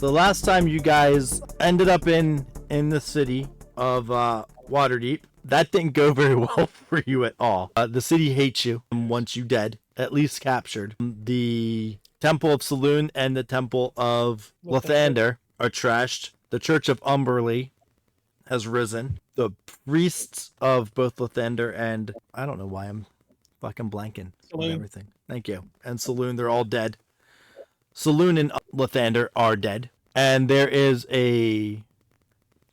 So the last time you guys ended up in the city of Waterdeep, that didn't go very well for you at all. The city hates you once you dead, at least captured. The Temple of Saloon and the Temple of Lathander are trashed. The Church of Umberly has risen. The priests of both Lathander and I don't know why I'm fucking blanking on everything. Thank you. And Saloon, they're all dead. Saloon and Lathander are dead. And there is a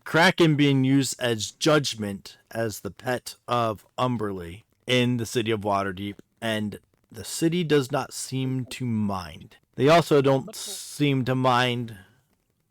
Kraken being used as judgment as the pet of Umberly in the city of Waterdeep. And the city does not seem to mind. They also don't seem to mind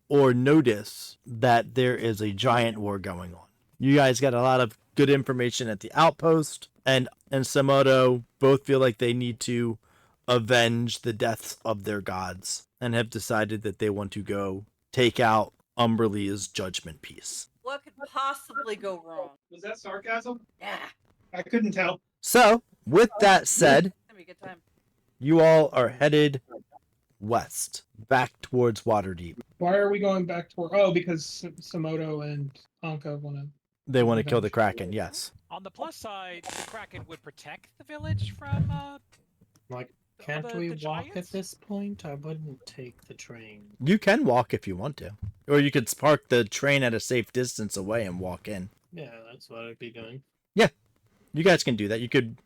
or notice that there is a giant war going on. You guys got a lot of good information at the outpost, and Samoto both feel like they need to avenge the deaths of their gods and have decided that they want to go take out Umberly's judgment piece. What could possibly go wrong? Was that sarcasm? Yeah. I couldn't tell. So, with that said, It's gonna be a good time. you all are headed west, back towards Waterdeep. Why are we going back toward? Oh, because Samoto and Anka want to. They want to kill the Kraken, yes. On the plus side, the Kraken would protect the village from Like, can't the we walk at giants? this point? I wouldn't take the train. You can walk if you want to. Or you could park the train at a safe distance away and walk in. Yeah, that's what I'd be doing. You guys can do that. You could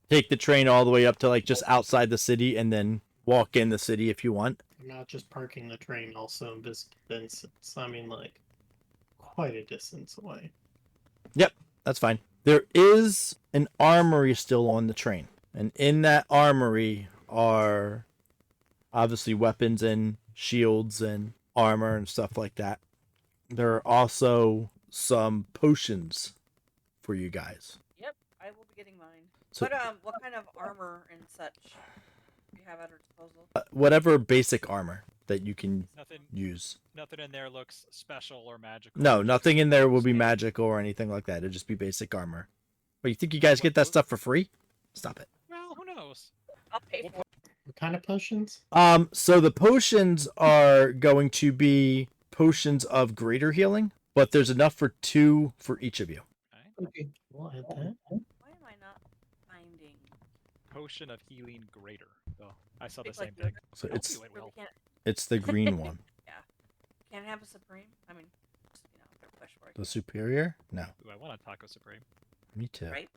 take the train all the way up to like just outside the city and then walk in the city if you want. I'm not just parking the train also in distance. I mean, like, quite a distance away. That's fine. There is an armory still on the train. And in that armory are obviously weapons and shields and armor and stuff like that. There are also some potions for you guys. Yep, I will be getting mine. So- What kind of armor and such do you have at our disposal? Whatever basic armor that you can nothing. use. Nothing in there looks special or magical. No, nothing in there will be magical or anything like that. It'll just be basic armor. But you think you guys get that stuff for free? Stop it. Well, who knows? I'll pay for it. What kind of potions? So the potions are going to be potions of greater healing, but there's enough for 2 for each of you. Okay. Okay. We'll add that. Why am I not finding? Potion of healing greater. Oh, I saw the It's same like thing. So Help it's you, it Really will. it's the green one. can't have a supreme. I mean, just, they're push for it. The superior? No. Ooh, I want a taco supreme. Me too. Right?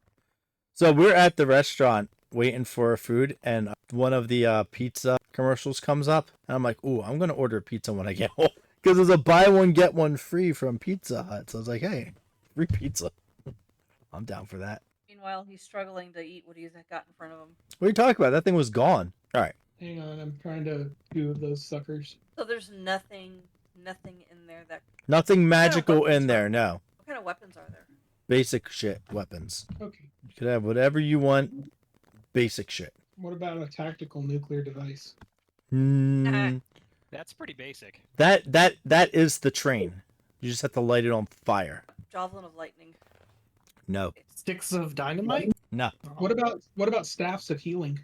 So we're at the restaurant waiting for our food, and one of the pizza commercials comes up, and I'm like, ooh, I'm going to order pizza when I get home. Because there's a buy one, get one free from Pizza Hut. So I was like, hey, free pizza. I'm down for that. Meanwhile, he's struggling to eat what he's got in front of him. What are you talking about? That thing was gone. All right. Hang on, I'm trying to do those suckers. So there's nothing in there that. Nothing magical weapons in there, no. What kind of weapons are there? Basic shit weapons. Okay. You could have whatever you want. Basic shit. What about a tactical nuclear device? Hmm. That's pretty basic. That is the train. You just have to light it on fire. Javelin of lightning. No. Sticks of dynamite? No. What about staffs of healing?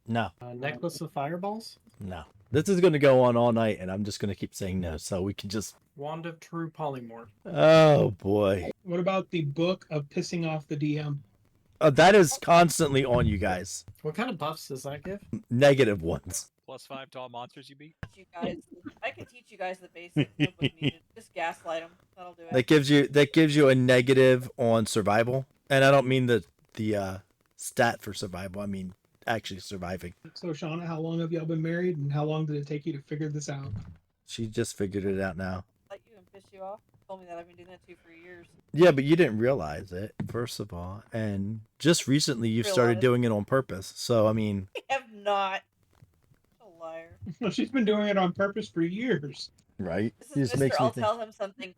No. A necklace of fireballs? No. This is going to go on all night, and I'm just going to keep saying no, so we can just... Wand of true polymorph. Oh, boy. What about the book of pissing off the DM? That is constantly on you guys. What kind of buffs does that give? Negative ones. +5 to all monsters you beat. You guys, I can teach you guys the basics. No book needed. Just gaslight them. That'll do it. That gives you a negative on survival. And I don't mean the stat for survival. I mean actually surviving. So, Shauna, how long have y'all been married, and how long did it take you to figure this out? She just figured it out now. Let you and piss you off. Told me that I've been doing that to you for years. Yeah, but you didn't realize it, first of all. And just recently you've started Realize. doing it on purpose. So, I mean... I have not. A liar. Well, she's been doing it on purpose for years. Right? This He is just Mr. makes me I'll think. tell him something.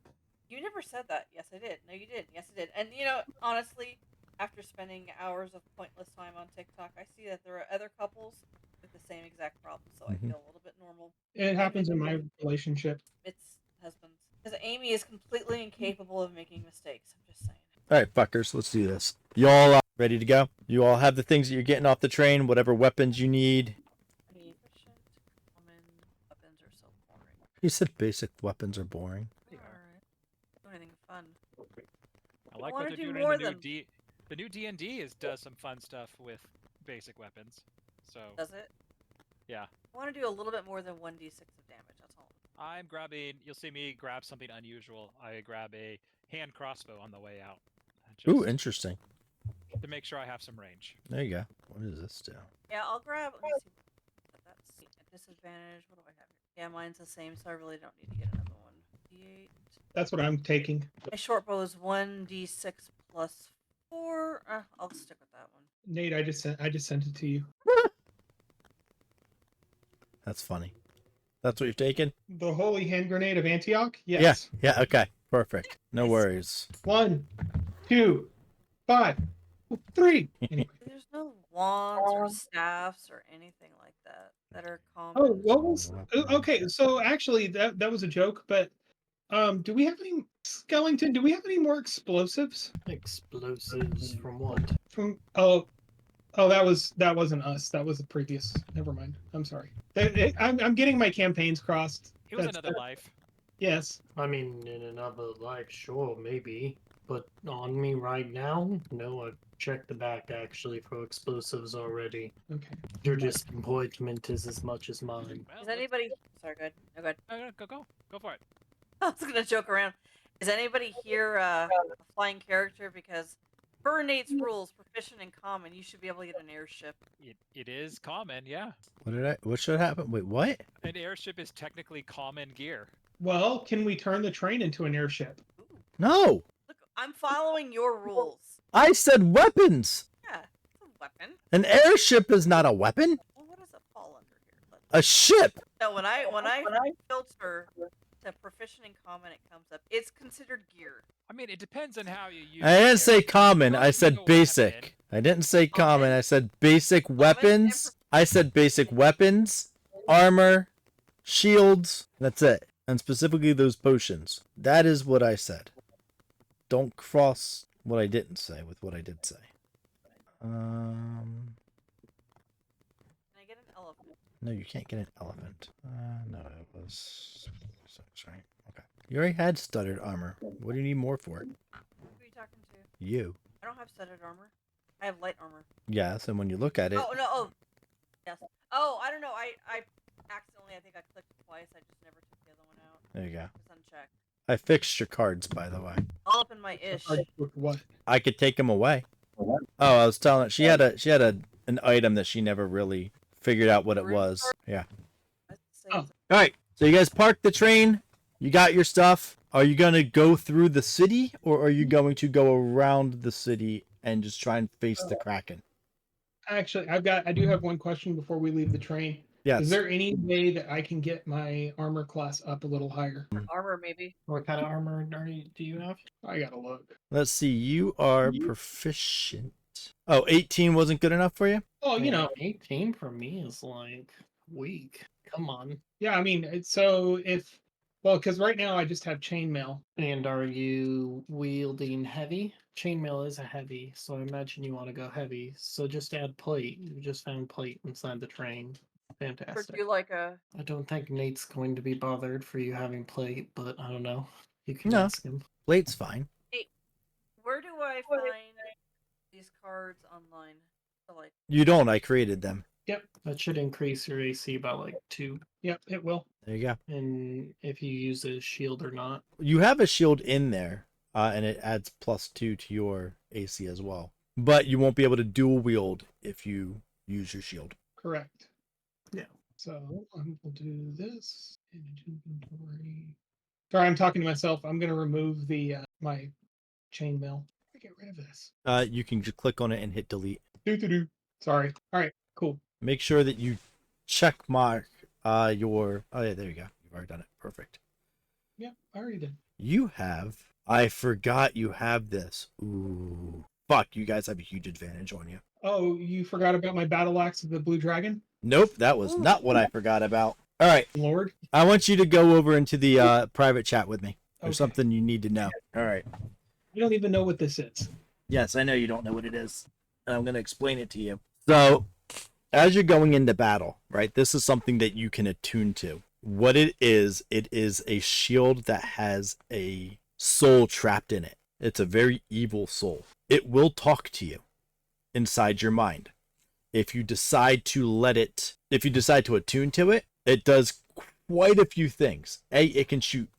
You never said that. Yes, I did. No, you didn't. Yes, I did. And honestly, after spending hours of pointless time on TikTok, I see that there are other couples with the same exact problem. So I Mhm. feel a little bit normal. It happens in my relationship. It's husbands. Because Amy is completely incapable of making mistakes. I'm just saying. All right, fuckers, let's do this. You all ready to go? You all have the things that you're getting off the train, whatever weapons you need. I mean, efficient, common weapons are so boring. You said basic weapons are boring. They are. Alright. Do anything fun. I like wanna what they're do doing more in the new than- The new D&D does some fun stuff with basic weapons. So Does it? yeah, I want to do a little bit more than 1d6 of damage. That's all. I'm grabbing. You'll see me grab something unusual. I grab a hand crossbow on the way out. Ooh, Just interesting. to make sure I have some range. There you go. What does this do? Yeah, I'll grab. Let me see. That's a disadvantage. What do I have here? Yeah, mine's the same, so I really don't need to get another one. D8. That's what I'm taking. My short bow is 1d6 plus 4. I'll stick with that one. Nate, I just sent it to you. That's funny. That's what you've taken? The holy hand grenade of Antioch? Yes. Yeah, okay. Perfect. No Nice. worries. 1, 2, 5, 3. Anyway. There's no wands or staffs or anything like that that are common. Oh, what was okay? So actually, that was a joke. But do we have any skeleton? Do we have any more explosives Explosives from what? from? Oh, that wasn't us. That was the previous. Never mind. I'm sorry. I'm getting my campaigns crossed. It was That's- another life. Yes. I mean, in another life, sure, maybe. But on me right now, no, I've checked the back actually for explosives already. Okay. Your disappointment is as much as mine. Well, Is anybody? Sorry, good. No, good. Go for it. I was gonna joke around. Is anybody here a flying character? Because per Nate's rules, proficient in common, you should be able to get an airship. It is common, yeah. What should happen? Wait, what? An airship is technically common gear. Well, can we turn the train into an airship? Ooh. No! Look, I'm following your rules. I said weapons! Yeah, it's a weapon. An airship is not a weapon! Well, what does it fall under here? A ship! No, when I filter to proficient in common, it comes up. It's considered gear. I mean, it depends on how you use. I didn't it. say common, I If you said go weapon, basic. I didn't say common, I said basic weapons. I said basic weapons, armor, shields, that's it. And specifically those potions. That is what I said. Don't cross what I didn't say with what I did say. Can I get an elephant? No, you can't get an elephant. No, it was six, right? Okay. You already had studded armor. What do you need more for it? Who are you talking to? You. I don't have studded armor. I have light armor. Yes, and when you look at it, Oh no! Oh, yes. Oh, I don't know. I accidentally. I think I clicked twice. I just never took the other one out. there you go. Just unchecked. I fixed your cards, by the way. All up in my ish. With what? I could take them away. Oh, I was telling her she had an item that she never really figured out what it was. Yeah. Let's say Oh. it's- All right. So you guys parked the train. You got your stuff. Are you gonna go through the city, or are you going to go around the city and just try and face the Kraken? Actually, I do have one question before we leave the train. Yes. Is there any way that I can get my armor class up a little higher? armor, maybe. What kind of armor do you have? I gotta look. Let's see. You are proficient. Oh, 18 wasn't good enough for you? Oh, you know, 18 for me is like weak. Come on. yeah. I mean, because right now I just have chainmail. And are you wielding heavy? Chainmail is a heavy, so I imagine you want to go heavy. So just add plate. You just found plate inside the train. Or Fantastic. do you like a? I don't think Nate's going to be bothered for you having plate, but I don't know. You can No. ask him. Blade's fine. Where do I find these cards online? So like, You don't. I created them. Yep, That should increase your AC by like 2. yep, it will. There you go. And if you use a shield or not. You have a shield in there, and it adds +2 to your AC as well. But you won't be able to dual wield if you use your shield. Correct. Yeah. So we'll do this. Image inventory. Sorry, I'm talking to myself. I'm gonna remove the my chainmail. Get rid of this. You can just click on it and hit delete. Do. Sorry. All right. Cool. Make sure that you check mark your. Oh yeah, there you go. You've already done it. Perfect. Yep, I already did. You have. I forgot you have this. Ooh. Fuck, you guys have a huge advantage on you. Oh, you forgot about my battle axe of the blue dragon, Nope, that was not what I forgot about. All right, Lord. I want you to go over into the private chat with me. There's Okay. something you need to know. All right. I don't even know what this is. Yes, I know you don't know what it is. And I'm going to explain it to you. So, as you're going into battle, right, this is something that you can attune to. What it is a shield that has a soul trapped in it. It's a very evil soul. It will talk to you inside your mind. If you decide to attune to it, it does quite a few things. It can shoot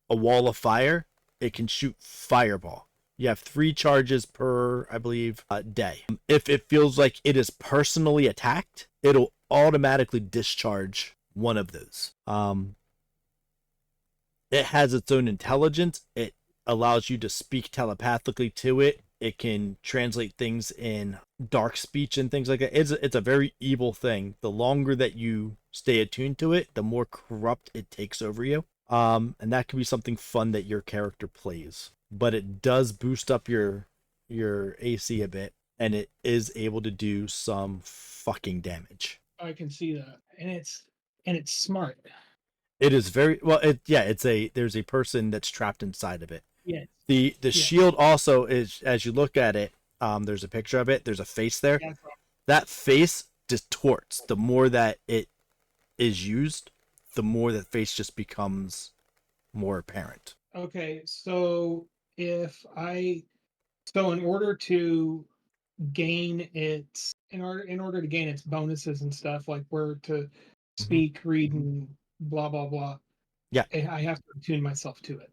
a wall of fire. It can shoot fireball. You have 3 charges per, I believe, day. If it feels like it is personally attacked, it'll automatically discharge one of those. It has its own intelligence. It allows you to speak telepathically to it. It can translate things in dark speech and things like that. It's a very evil thing. The longer that you stay attuned to it, the more corrupt it takes over you. And that can be something fun that your character plays. But it does boost up your AC a bit, and it is able to do some fucking damage. I can see that, and it's smart. It is very well. There's a person that's trapped inside of it. Yes. The shield also is, as you look at it, there's a picture of it. There's a face there. That's That face distorts. The more that it is used, the more that face just becomes more apparent. Okay, so in order to gain its in order to gain its bonuses and stuff, like where to speak, read, and blah blah blah. Yeah. I have to attune myself to it.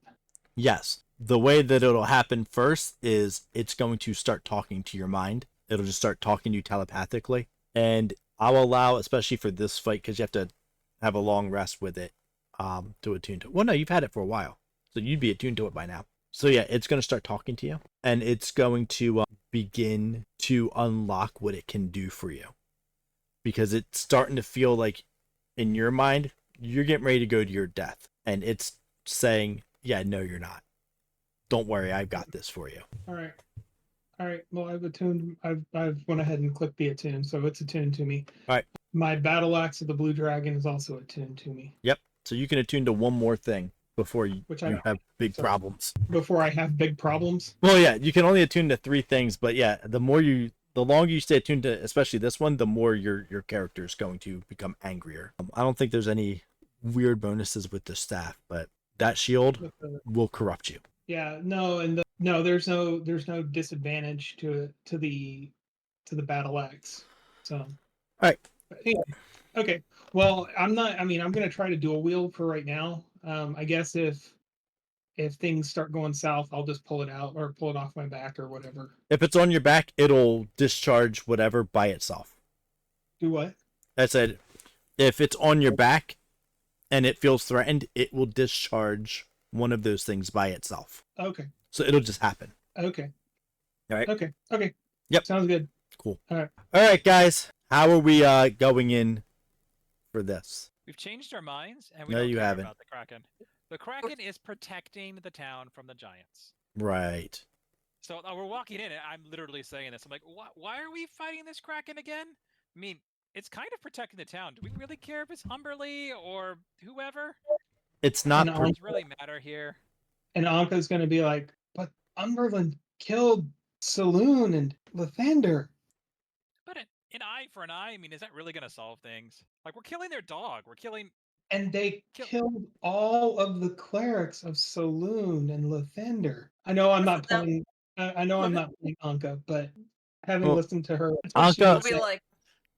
Yes. The way that it'll happen first is it's going to start talking to your mind. It'll just start talking to you telepathically. And I'll allow, especially for this fight, because you have to have a long rest with it to attune to it. Well, no, you've had it for a while. So you'd be attuned to it by now. So yeah, it's going to start talking to you. And it's going to begin to unlock what it can do for you. Because it's starting to feel like, in your mind, you're getting ready to go to your death. And it's saying, yeah, no, you're not. Don't worry, I've got this for you. All right. Well, I've attuned. I've went ahead and clicked the attune, so it's attuned to me. All right. My battle axe of the blue dragon is also attuned to me. Yep. So you can attune to one more thing before you have big problems. Before I have big problems. Well, yeah, you can only attune to 3 things, but yeah, the longer you stay attuned to, especially this one, the more your character is going to become angrier. I don't think there's any weird bonuses with the staff, but that shield will corrupt you. Yeah, no, and there's no disadvantage to the battle axe. So, all right. Anyway, okay. Well, I'm gonna try to dual wield for right now. I guess if things start going south, I'll just pull it out or pull it off my back or whatever. If it's on your back, it'll discharge whatever by itself. Do what? I said, if it's on your back and it feels threatened, it will discharge one of those things by itself. Okay. So it'll just happen. Okay. All right. Okay. Yep. Sounds good. Cool. All right, guys. How are we going in for this? We've changed our minds, and we No, don't you care haven't. about the Kraken. The Kraken is protecting the town from the giants. Right. So we're walking in, and I'm literally saying this. I'm like, why are we fighting this Kraken again? I mean, it's kind of protecting the town. Do we really care if it's Humberly or whoever? It's not. It doesn't really matter here. And Anka's going to be like, but Umberland killed Saloon and Lathander. But an eye for an eye, I mean, is that really going to solve things? Like, we're killing their dog. We're killing... And they killed all of the clerics of Saloon and Lathander. I know I'm not playing... I know I'm not playing Anka, but having listened to her... Anka... I'll be like,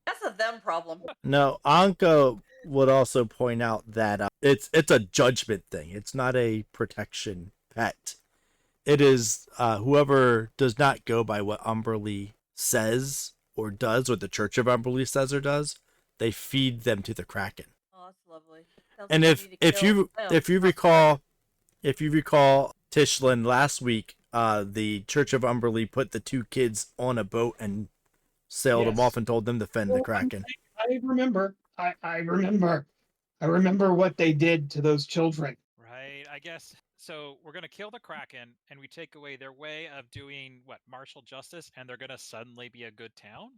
that's a them problem. No, Anka would also point out that it's a judgment thing. It's not a protection pet. It is whoever does not go by what Umberly says or does, or the Church of Umberly says or does, they feed them to the Kraken. Oh, that's lovely. Sounds And like if you recall Tishlin last week, the Church of Umberly put the 2 kids on a boat and sailed them off and told them to fend the Kraken. I remember. I remember what they did to those children. Right, I guess. So we're going to kill the Kraken, and we take away their way of doing, martial justice, and they're going to suddenly be a good town?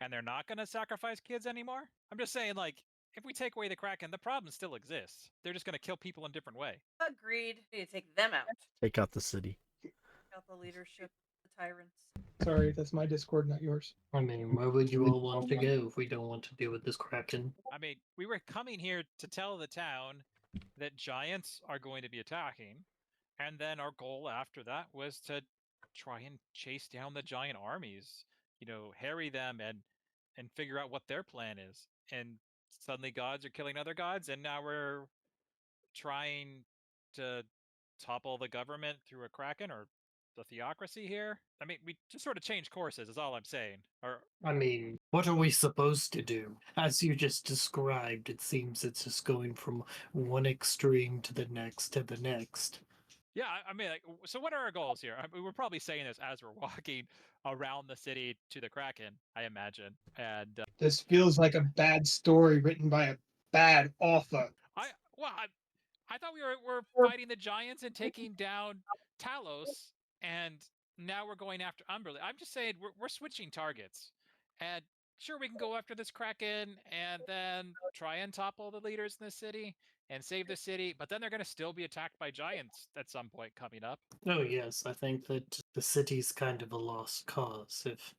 And they're not going to sacrifice kids anymore? I'm just saying, if we take away the Kraken, the problem still exists. They're just going to kill people in a different way. Agreed. We need to take them out. Take out the city. Take out the leadership, the tyrants. Sorry, that's my Discord, not yours. I mean, where would you all want to go if we don't want to deal with this Kraken? I mean, we were coming here to tell the town that giants are going to be attacking, and then our goal after that was to try and chase down the giant armies, harry them and figure out what their plan is. And suddenly gods are killing other gods, and now we're trying to topple the government through a kraken or the theocracy here. I mean, we just sort of changed courses, is all I'm saying. Or I mean, what are we supposed to do? As you just described, it seems it's just going from one extreme to the next to the next. yeah, I mean, like, so what are our goals here? I mean, we're probably saying this as we're walking around the city to the kraken, I imagine. And This feels like a bad story written by a bad author. I thought we were fighting the giants and taking down Talos, and now we're going after Umberly. I'm just saying we're switching targets, and sure, we can go after this kraken and then try and topple the leaders in the city and save the city, but then they're going to still be attacked by giants at some point coming up. Oh, yes, I think that the city's kind of a lost cause. If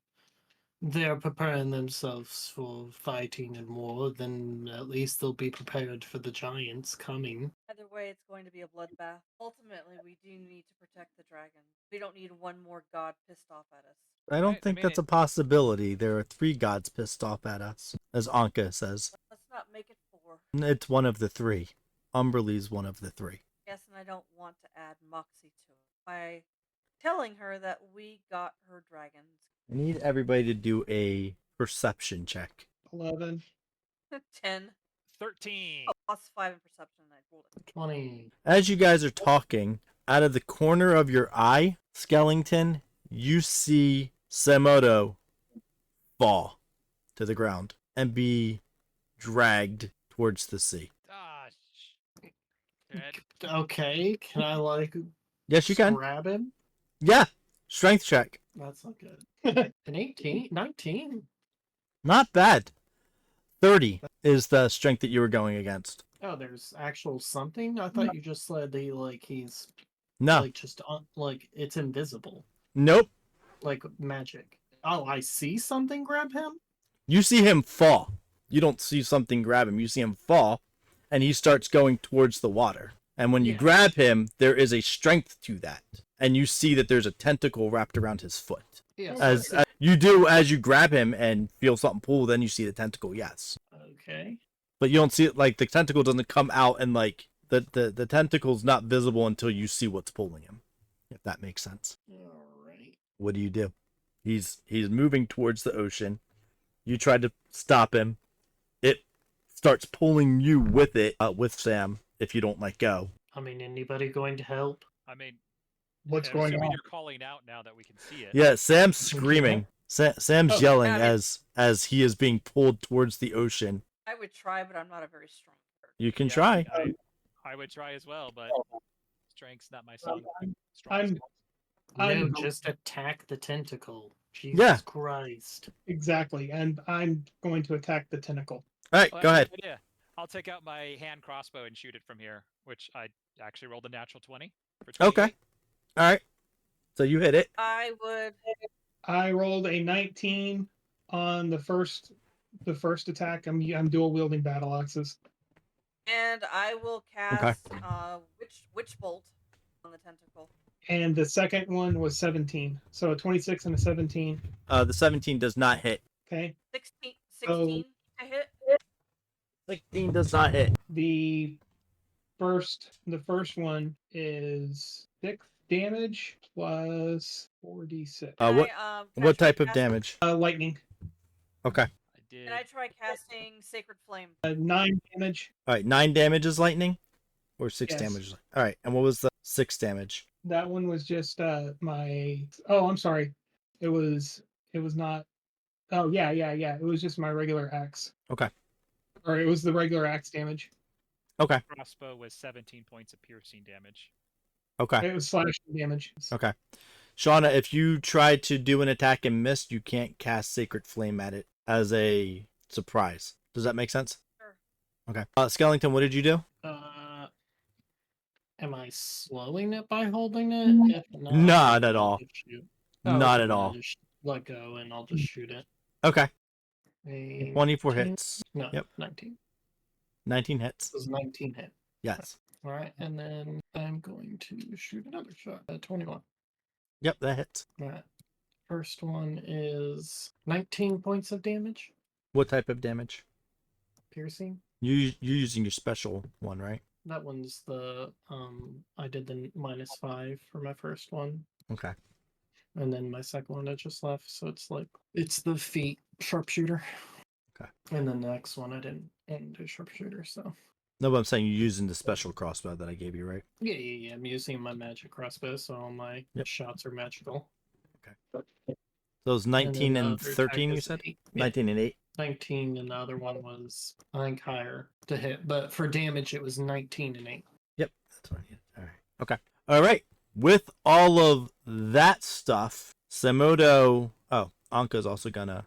they're preparing themselves for fighting and war, then at least they'll be prepared for the giants coming. Either way, it's going to be a bloodbath. Ultimately, we do need to protect the dragon. We don't need one more god pissed off at us. I don't Right, I think mean, that's a possibility. There are 3 gods pissed off at us, as Anka says. Let's not make it 4. It's one of the 3. Umberly's one of the 3. Yes, and I don't want to add Moxie to it by telling her that we got her dragons. I need everybody to do a perception check. 11. 10. 13. Oh, +5 in perception, and I rolled it. 20. As you guys are talking, out of the corner of your eye, Skellington, you see Semoto fall to the ground and be dragged towards the sea. Ah, shit. Okay, can I, like, Yes, you can. grab him? Yeah. Strength check. That's not good. An 18? 19? Not bad. 30 is the strength that you were going against. Oh, there's actual something? I thought you just said he's, No. like, just, like, it's invisible. Nope. Like, magic. Oh, I see something grab him? You see him fall. You don't see something grab him. You see him fall, and he starts going towards the water. And when you Yeah. grab him, there is a strength to that. And you see that there's a tentacle wrapped around his foot. Yes. As you do as you grab him and feel something pull, then you see the tentacle, yes. Okay. But you don't see it, like, the tentacle doesn't come out, and, like, the tentacle's not visible until you see what's pulling him. If that makes sense. Alright. What do? He's moving towards the ocean. You try to stop him. It starts pulling you with it, with Sam, if you don't let go. I mean, anybody going to help? I mean, What's I'm going assuming on? you're calling out now that we can see it. Yeah, Sam's screaming. Sam's Oh, yelling yeah, I mean- as he is being pulled towards the ocean. I would try, but I'm not a very strong character. You can Yeah, try. I would try as well, but strength's not my strong. I'm No, just attack the tentacle. Jesus Yeah. Christ. exactly, and I'm going to attack the tentacle. All right, Well, go ahead. Yeah, I'll take out my hand crossbow and shoot it from here, which I actually rolled a natural 20 for 28. Okay. All right. So you hit it. I would. I rolled a 19 on the first attack. I'm dual wielding battle axes. And I will cast witch bolt on the tentacle. And the second one was 17. So a 26 and a 17. The 17 does not hit. Okay. 16 to hit. 16 does not hit. The first one is 6 damage plus 4d6. What type of damage? Lightning. Okay. I did. Can I try casting Sacred Flame? 9 damage. All right, 9 damage is lightning, or 6 Yes. damage. All right, and what was the 6 damage? That one was just my. Oh, I'm sorry. It was not. Oh yeah. It was just my regular axe. Okay. Or it was the regular axe damage. Okay. Crossbow was 17 points of piercing damage. Okay. It was slashing damage. Okay. Shauna, if you try to do an attack and miss, you can't cast Sacred Flame at it as a surprise. Does that make sense? Sure. Okay. Skellington, what did you do? Am I slowing it by holding it? If Not at all. shoot. Not okay, at then all. Just let go and I'll just shoot it. Okay. A 24 19? hits. No, Yep. 19. 19 hits. It was 19 hit. Yes. All right, and then I'm going to shoot another shot at 21. Yep, that hits. All right. First one is 19 points of damage, What type of damage? piercing. You're using your special one, right? That one's the I did the -5 for my first one, Okay. and then my second one I just left, so it's the feet sharpshooter. Okay. And then the next one I didn't do sharpshooter, so No, but I'm saying you're using the special crossbow that I gave you, right? yeah. I'm using my magic crossbow, so all my Yep. shots are magical. Those And 19 then the and other 13, attack you is said? 8. 19 and 8? 19, and the other one was I think higher to hit, but for damage it was 19 and 8. Yep, that's what I needed. All right. Okay. All right. With all of that stuff, Semodo. Oh, Anka's also gonna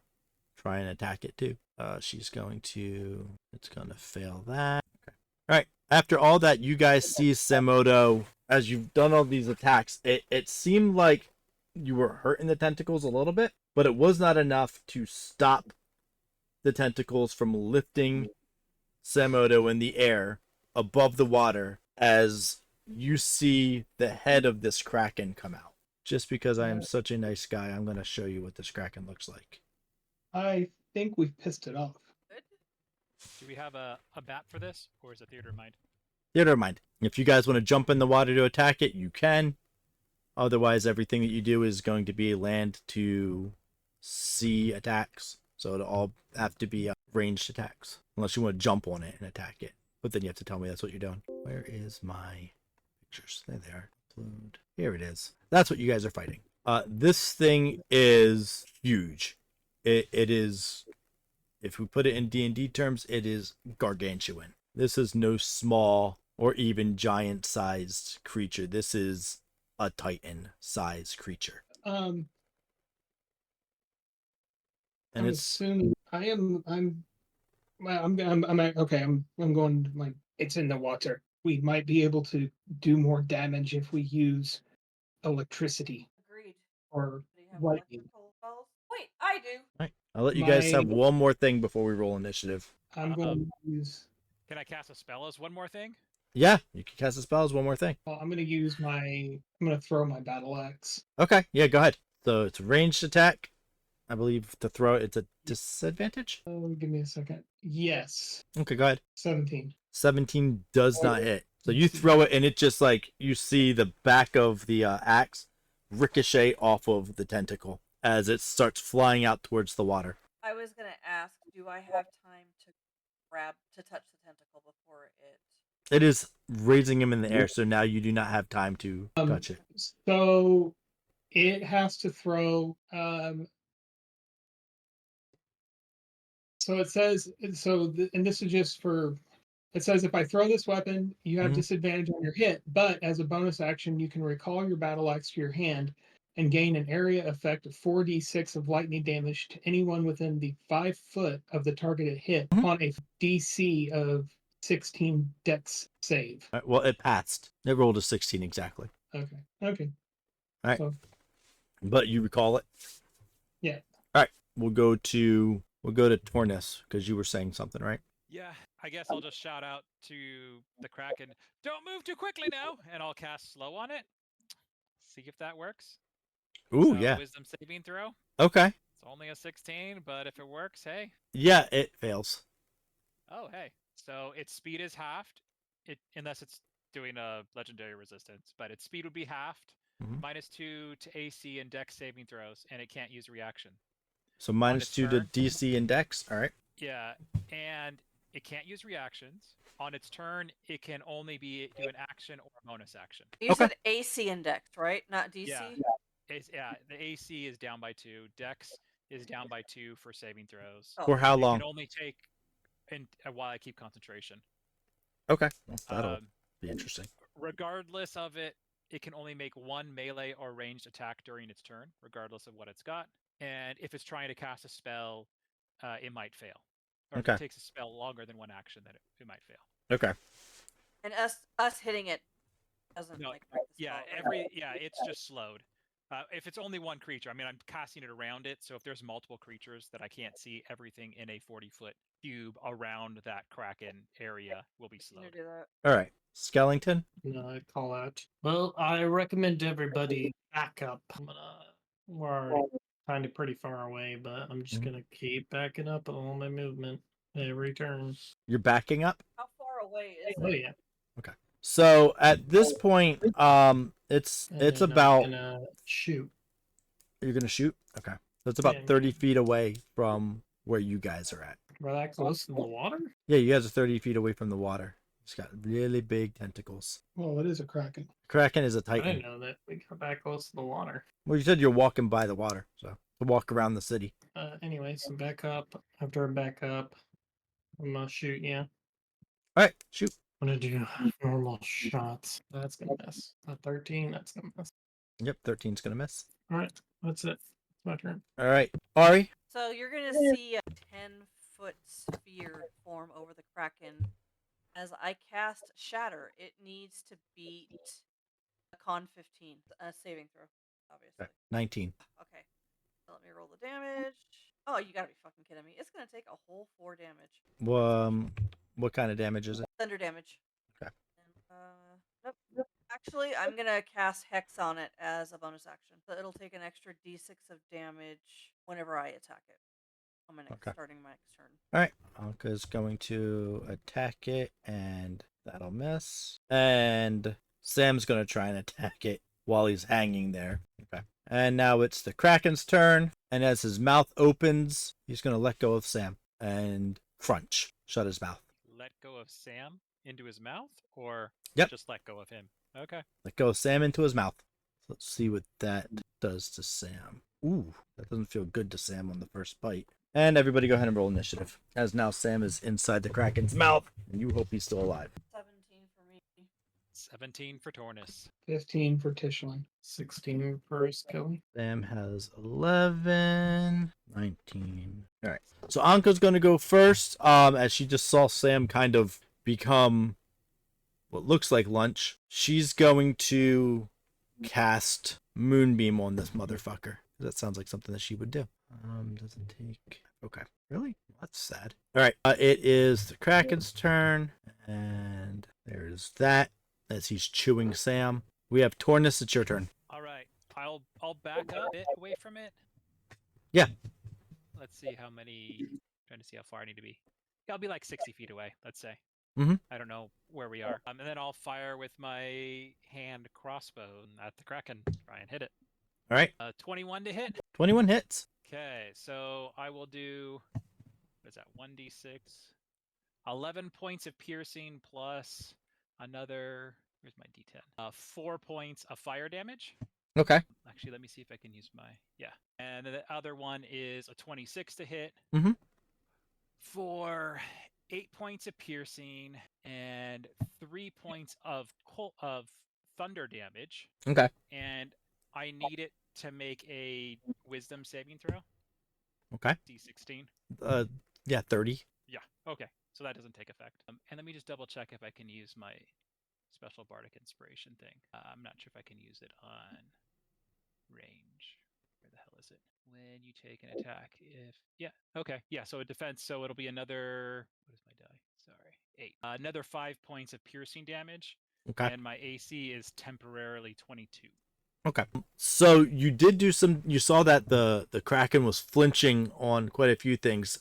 try and attack it too. She's going to. It's gonna fail that. Okay. All right. After all that, you guys see Semodo as you've done all these attacks. It seemed like you were hurting the tentacles a little bit, but it was not enough to stop the tentacles from lifting Semodo in the air above the water as you see the head of this kraken come out. Just because I am such a nice guy, I'm going to show you what this kraken looks like. I think we've pissed it off. Good. Do we have a bat for this, or is it theater of mind? Yeah, never mind. If you guys want to jump in the water to attack it, you can. Otherwise, everything that you do is going to be land to sea attacks. So it'll all have to be ranged attacks. Unless you want to jump on it and attack it. But then you have to tell me that's what you're doing. Where is my pictures? There they are. Upload. Here it is. That's what you guys are fighting. This thing is huge. It is, if we put it in D&D terms, it is gargantuan. This is no small or even giant-sized creature. This is a Titan-sized creature. And And I'm it's assuming I'm okay. I'm going like it's in the water. We might be able to do more damage if we use electricity Agreed. or Do you have lightning. electrical spells? Wait, I do. right. I'll let you guys have My- one more thing before we roll initiative. I'm going to use. Can I cast a spell as one more thing? Yeah, you can cast a spell as one more thing. Well, I'm going to use my. I'm going to throw my battle axe. Okay, yeah, go ahead. So it's a ranged attack. I believe to throw it, it's a disadvantage. Oh, give me a second. Yes, Okay, go ahead. 17. 17 does not hit. So you throw it and it just like, you see the back of the axe ricochet off of the tentacle as it starts flying out towards the water. I was gonna ask, do I have time to touch the tentacle before it? It is raising him in the air, so now you do not have time to touch it. So it has to throw. So it says and this is just for. It says if I throw this weapon, you have Mhm. disadvantage on your hit, but as a bonus action, you can recall your battle axe to your hand and gain an area effect of 4d6 of lightning damage to anyone within the 5 foot of the targeted hit on a DC of 16 dex save. All right, well, it passed. It rolled a 16 exactly. Okay. Okay. All right. So, But you recall it? Yeah. All right. We'll go to Tornus because you were saying something, right? Yeah, I guess I'll just shout out to the Kraken, don't move too quickly now, and I'll cast slow on it. See if that works. Ooh, So, yeah. Wisdom saving throw. Okay. It's only a 16, but if it works, hey. Yeah, it fails. Oh, hey. So its speed is halved, unless it's doing a legendary resistance, but its speed would be halved, Mhm. -2 to AC and Dex saving throws, and it can't use reaction. So -2 to turn. DC and Dex. All right. Yeah, and it can't use reactions. On its turn, it can only do an action or a bonus action. You Okay. said AC index, right? Not DC. Yeah. The AC is down by 2. Dex is down by 2 for saving throws. Oh. For how It long? can only take while I keep concentration. Okay. Well, that'll Um, be interesting. regardless of it, it can only make one melee or ranged attack during its turn, regardless of what it's got. And if it's trying to cast a spell, it might fail. Or Okay. if it takes a spell longer than one action, then it might fail. Okay. And us hitting it doesn't No, like break the Yeah, spell, right? it's just slowed. If it's only one creature, I mean, I'm casting it around it. So if there's multiple creatures that I can't see, everything in a 40-foot cube around that Kraken area will be You slowed. do that. All right, Skellington. No, I call out. Well, I recommend everybody back up. We're kind of pretty far away, but I'm just Mhm. gonna keep backing up all my movement every turn. You're backing up. How far away is Oh it? yeah. So at this point, it's And it's then about I'm gonna shoot. you're gonna shoot. Okay, so it's Yeah, about 30 feet away from where you guys are at. We're that close to the water? Yeah, you guys are 30 feet away from the water. It's got really big tentacles. Well, it is a kraken. Kraken is a I titan. didn't know that we got that close to the water. Well, you said you're walking by the water, so to walk around the city. Anyway, so back up. After I back up, I'm gonna shoot you. All right, shoot. I'm gonna do normal shots. That's gonna miss. A 13, that's gonna miss. Yep, 13's gonna miss. Alright, that's it. It's my turn. All right, Ari. So you're gonna see a 10-foot sphere form over the Kraken. As I cast Shatter, it needs to beat a con 15, a saving throw, obviously. 19. Okay, so let me roll the damage. Oh, you gotta be fucking kidding me! It's gonna take a whole 4 damage. What kind of damage is it? Thunder damage. Okay. And, nope. Actually, I'm gonna cast Hex on it as a bonus action, so it'll take an extra d6 of damage whenever I attack it. On my next, Okay. starting my next turn. All right, Anka's going to attack it, and that'll miss. And Sam's gonna try and attack it while he's hanging there. Okay. And now it's the Kraken's turn, and as his mouth opens, he's gonna let go of Sam and crunch, shut his mouth. Let go of Sam into his mouth, or Yep. just let go of him? Okay. Let go of Sam into his mouth. So let's see what that does to Sam. Ooh, that doesn't feel good to Sam on the first bite. And everybody go ahead and roll initiative. As now Sam is inside the Kraken's mouth, and you hope he's still alive. 17 for me. 17 for Tornus. 15 for Tischling. 16 for Skelly. Sam has 11, 19. All right. So Anka's going to go first, as she just saw Sam kind of become what looks like lunch. She's going to cast Moonbeam on this motherfucker. That sounds like something that she would do. Doesn't take... Okay. Really? That's sad. All right. It is the Kraken's turn, and there's that as he's chewing Sam. We have Tornus. It's your turn. All right. I'll back up a bit away from it. Yeah. Let's see how many. Trying to see how far I need to be. Yeah, I'll be like 60 feet away. Let's say. Mhm. I don't know where we are. And then I'll fire with my hand crossbow at the Kraken. Try and hit it. All right. 21 to hit. 21 hits. Okay, so I will do. What is that? 1d6. 11 points of piercing plus another. Where's my d10? 4 points of fire damage. Okay. Actually, let me see if I can use my. Yeah. And then the other one is a 26 to hit. Mhm. For 8 points of piercing and 3 points of thunder damage. Okay. And I need it to make a wisdom saving throw. Okay. D16. Yeah, 30. Yeah. Okay. So that doesn't take effect. And let me just double check if I can use my special bardic inspiration thing. I'm not sure if I can use it on range. Where the hell is it? When you take an attack, if yeah, okay, yeah. So a defense. So it'll be another. What is my die? Sorry, 8. Another 5 points of piercing damage. Okay. And my AC is temporarily 22. Okay. So you did do some. You saw that the Kraken was flinching on quite a few things.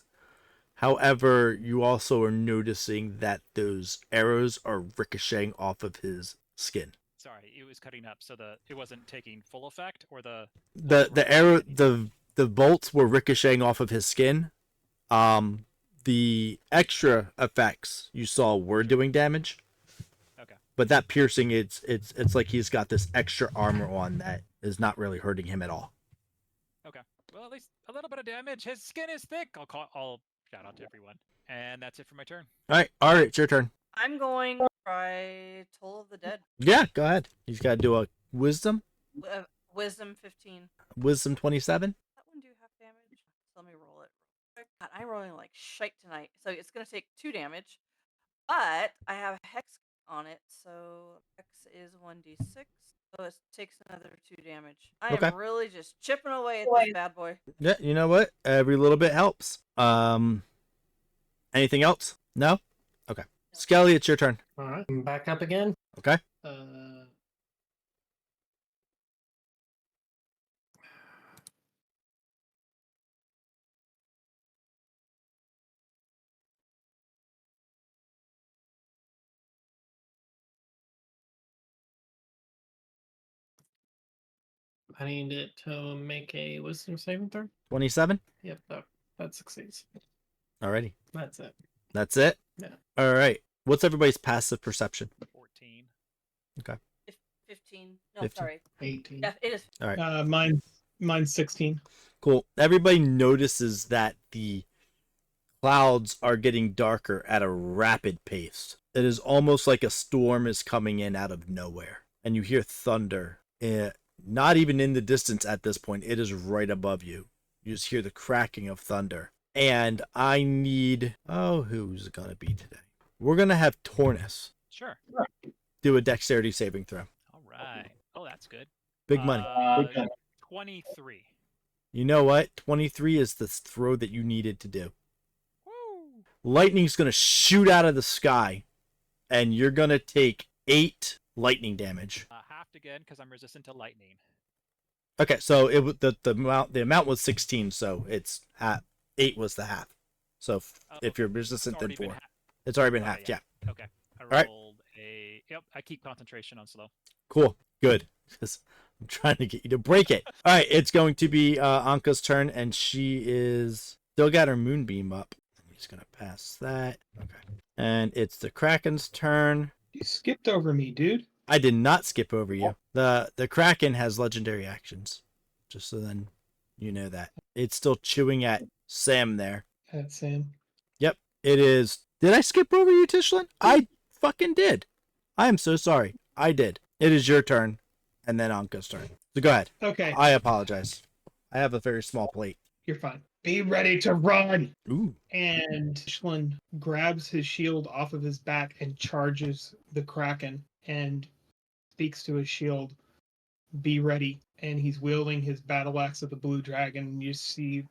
However, you also are noticing that those arrows are ricocheting off of his skin. Sorry, it was cutting up, so it wasn't taking full effect, or the arrow the bolts were ricocheting off of his skin. The extra effects you saw were doing damage. Okay. But that piercing, it's like he's got this extra armor on that is not really hurting him at all. Okay. Well, at least a little bit of damage. His skin is thick. I'll shout out to everyone, and that's it for my turn. All right, it's your turn. I'm going to try Toll of the Dead. Yeah, go ahead. He's got to do a wisdom. Wisdom 15. Wisdom 27. That one do half damage? So let me roll it. God, I'm rolling like shite tonight. So it's going to take 2 damage. But I have Hex on it, so X is 1d6. So it takes another 2 damage. I Okay. am really just chipping away at this bad boy. Yeah, you know what? Every little bit helps. Anything else? No? Okay. Skelly, it's your turn. All right, I'm back up again. Okay. I need it to make a wisdom saving throw. 27. Yep, that succeeds. Alrighty. That's it. That's it? Yeah. All right. What's everybody's passive perception? 14. 15. No, 15. sorry. 18. Yeah, it is. All right. Mine's 16. Cool. Everybody notices that the clouds are getting darker at a rapid pace. It is almost like a storm is coming in out of nowhere. And you hear thunder. Not even in the distance at this point. It is right above you. You just hear the cracking of thunder. And I need... Oh, who's it going to be today? We're going to have Tornus Sure. do a dexterity saving throw. All right. Oh, that's good. Big money. 23. You know what? 23 is the throw that you needed to do. Woo! Lightning's going to shoot out of the sky, and you're going to take 8 lightning damage. Halved again because I'm resistant to lightning. Okay, so the amount was 16, so it's 8 was the half. So if you're resistant, then 4. It's already been halved, yeah. Okay. I right. rolled a... Yep, I keep concentration on slow. Cool, good. Because I'm trying to get you to break it. All right, it's going to be Anka's turn, and she is still got her moonbeam up. I'm just going to pass that. Okay. And it's the Kraken's turn. You skipped over me, dude. I did not skip over you. The Kraken has legendary actions. Just so then you know that. It's still chewing at Sam there. That's Sam. Yep, it is. Did I skip over you, Tishlin? I fucking did. I am so sorry. I did. It is your turn, and then Anka's turn. So go ahead. Okay. I apologize. I have a very small plate. You're fine. Be ready to run. Ooh. And Tishlin grabs his shield off of his back and charges the Kraken and speaks to his shield, be ready. And he's wielding his battle axe of the blue dragon. You see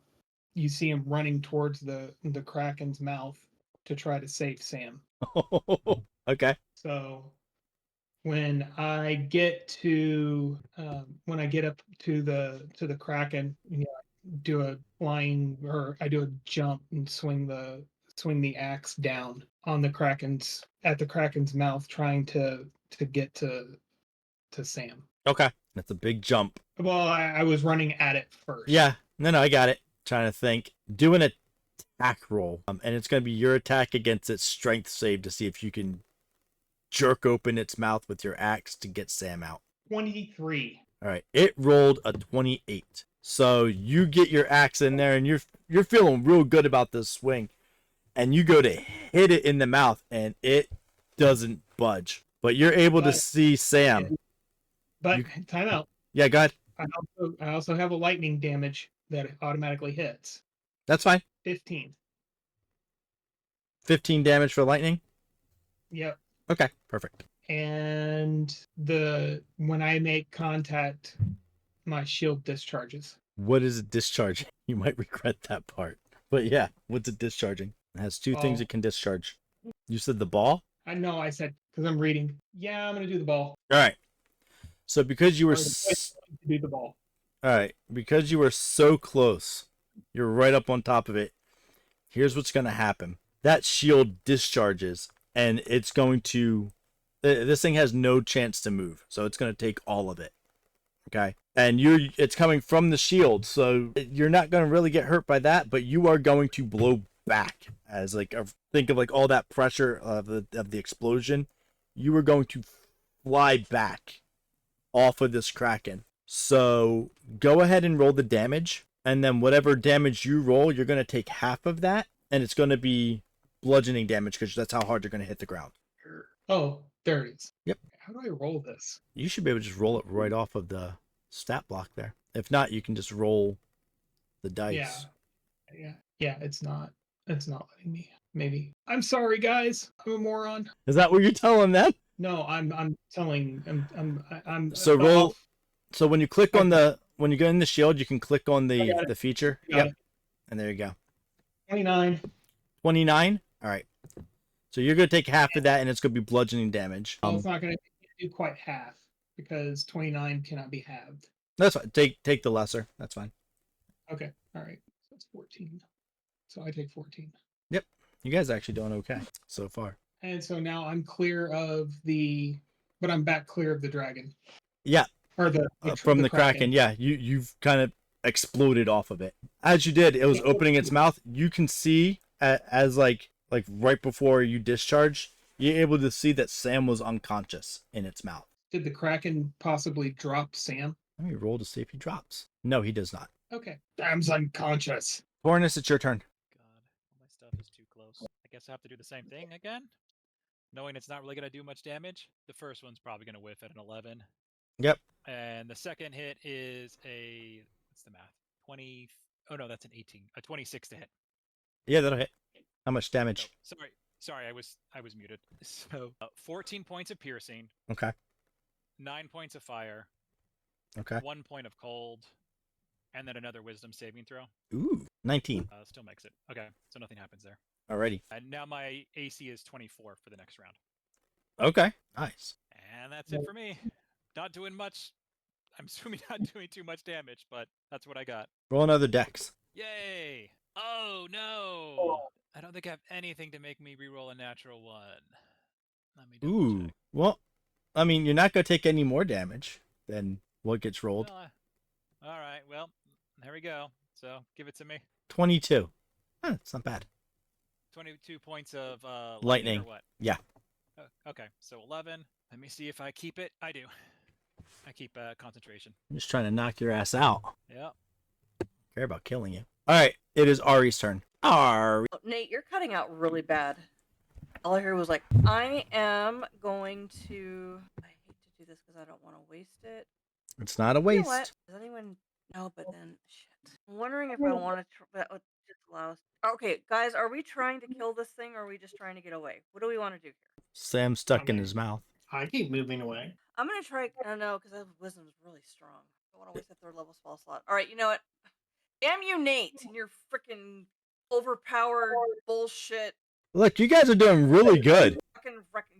him running towards the Kraken's mouth to try to save Sam. Okay. So when I get to up to the Kraken, I do a flying, or I do a jump and swing the axe down on the Kraken's mouth, trying to get to Sam. Okay. That's a big jump. Well, I was running at it first. Yeah. No, I got it. Trying to think. Do an attack roll. And it's going to be your attack against its strength save to see if you can jerk open its mouth with your axe to get Sam out. 23. All right. It rolled a 28. So you get your axe in there, and you're feeling real good about this swing. And you go to hit it in the mouth, and it doesn't budge. But you're able to see Sam. But time out. Yeah, go ahead. I also have a lightning damage that automatically hits. That's fine. 15. 15 damage for lightning? Yep. Okay, perfect. And when I make contact, my shield discharges. What is it discharging? You might regret that part. But yeah, what's it discharging? It has 2 things it can discharge. You said the ball? I know, I said, because I'm reading. Yeah, I'm going to do the ball. All right. So because you were... do the ball. All right. Because you were so close, you're right up on top of it. Here's what's going to happen. That shield discharges, and it's going to... This thing has no chance to move, so it's going to take all of it. Okay? And it's coming from the shield, so you're not going to really get hurt by that, but you are going to blow back. As think of all that pressure of the explosion. You are going to fly back off of this Kraken. So go ahead and roll the damage, and then whatever damage you roll, you're going to take half of that, and it's going to be bludgeoning damage because that's how hard you're going to hit the ground. Oh, there it is. Yep. How do I roll this? You should be able to just roll it right off of the stat block there. If not, you can just roll the dice. Yeah. It's not letting me. Maybe. I'm sorry, guys. I'm a moron. Is that what you're telling them? No, I'm telling. I'm So roll. off. So when you click on Okay. when you go in the shield, you can click on I got the it. feature. Got Yep. it. And there you go. 29. 29. All right. So you're gonna take half of that, and it's gonna be bludgeoning damage. Well, it's not going to do quite half because 29 cannot be halved. That's fine. Take the lesser. That's fine. Okay. All right. So it's 14. So I take 14. Yep. You guys are actually doing okay so far. And so now I'm clear of but I'm back clear of the dragon. Yeah. Or From the Kraken. Yeah. You've kind of exploded off of it. As you did, it was opening its mouth. You can see as like right before you discharge, you're able to see that Sam was unconscious in its mouth. Did the Kraken possibly drop Sam? Let me roll to see if he drops. No, he does not. Okay. Sam's unconscious. Tornus, it's your turn. God, all my stuff is too close. I guess I have to do the same thing again? Knowing it's not really going to do much damage. The first one's probably going to whiff at an 11. Yep. And the second hit is what's the math? 20. Oh, no, that's an 18. A 26 to hit. Yeah, that'll hit. How much damage? Oh, sorry, I was muted. So 14 points of piercing. Okay. 9 points of fire. Okay. 1 point of cold. And then another wisdom saving throw. Ooh, 19. Still makes it. Okay, so nothing happens there. Alrighty. And now my AC is 24 for the next round. Okay, nice. And that's it for me. Not doing much. I'm assuming not doing too much damage, but that's what I got. Roll another dex. Yay! Oh no! I don't think I have anything to make me reroll a natural one. Let me double check. Well, I mean, you're not going to take any more damage than what gets rolled. All right, well, there we go. So give it to me. 22. It's not bad. 22 points of lightning. Or what? Yeah. Okay, so 11. Let me see if I keep it. I do. I keep concentration. I'm just trying to knock your ass out. Yep. Care about killing you. All right, it is Ari's turn. Ari. Oh, Nate, you're cutting out really bad. All I heard was like, I am going to. I hate to do this because I don't want to waste it. It's not a You know waste. what? Does anyone know? But then, shit. I'm wondering if I want to. That would just allow us. Okay, guys, are we trying to kill this thing, or are we just trying to get away? What do we want to do here? Sam's stuck in his mouth. I keep moving away. I'm gonna try. I don't know because wisdom is really strong. I don't want to waste a third level spell slot. All right, you know what? Damn you, Nate, and your freaking overpowered bullshit. Look, you guys are doing really good.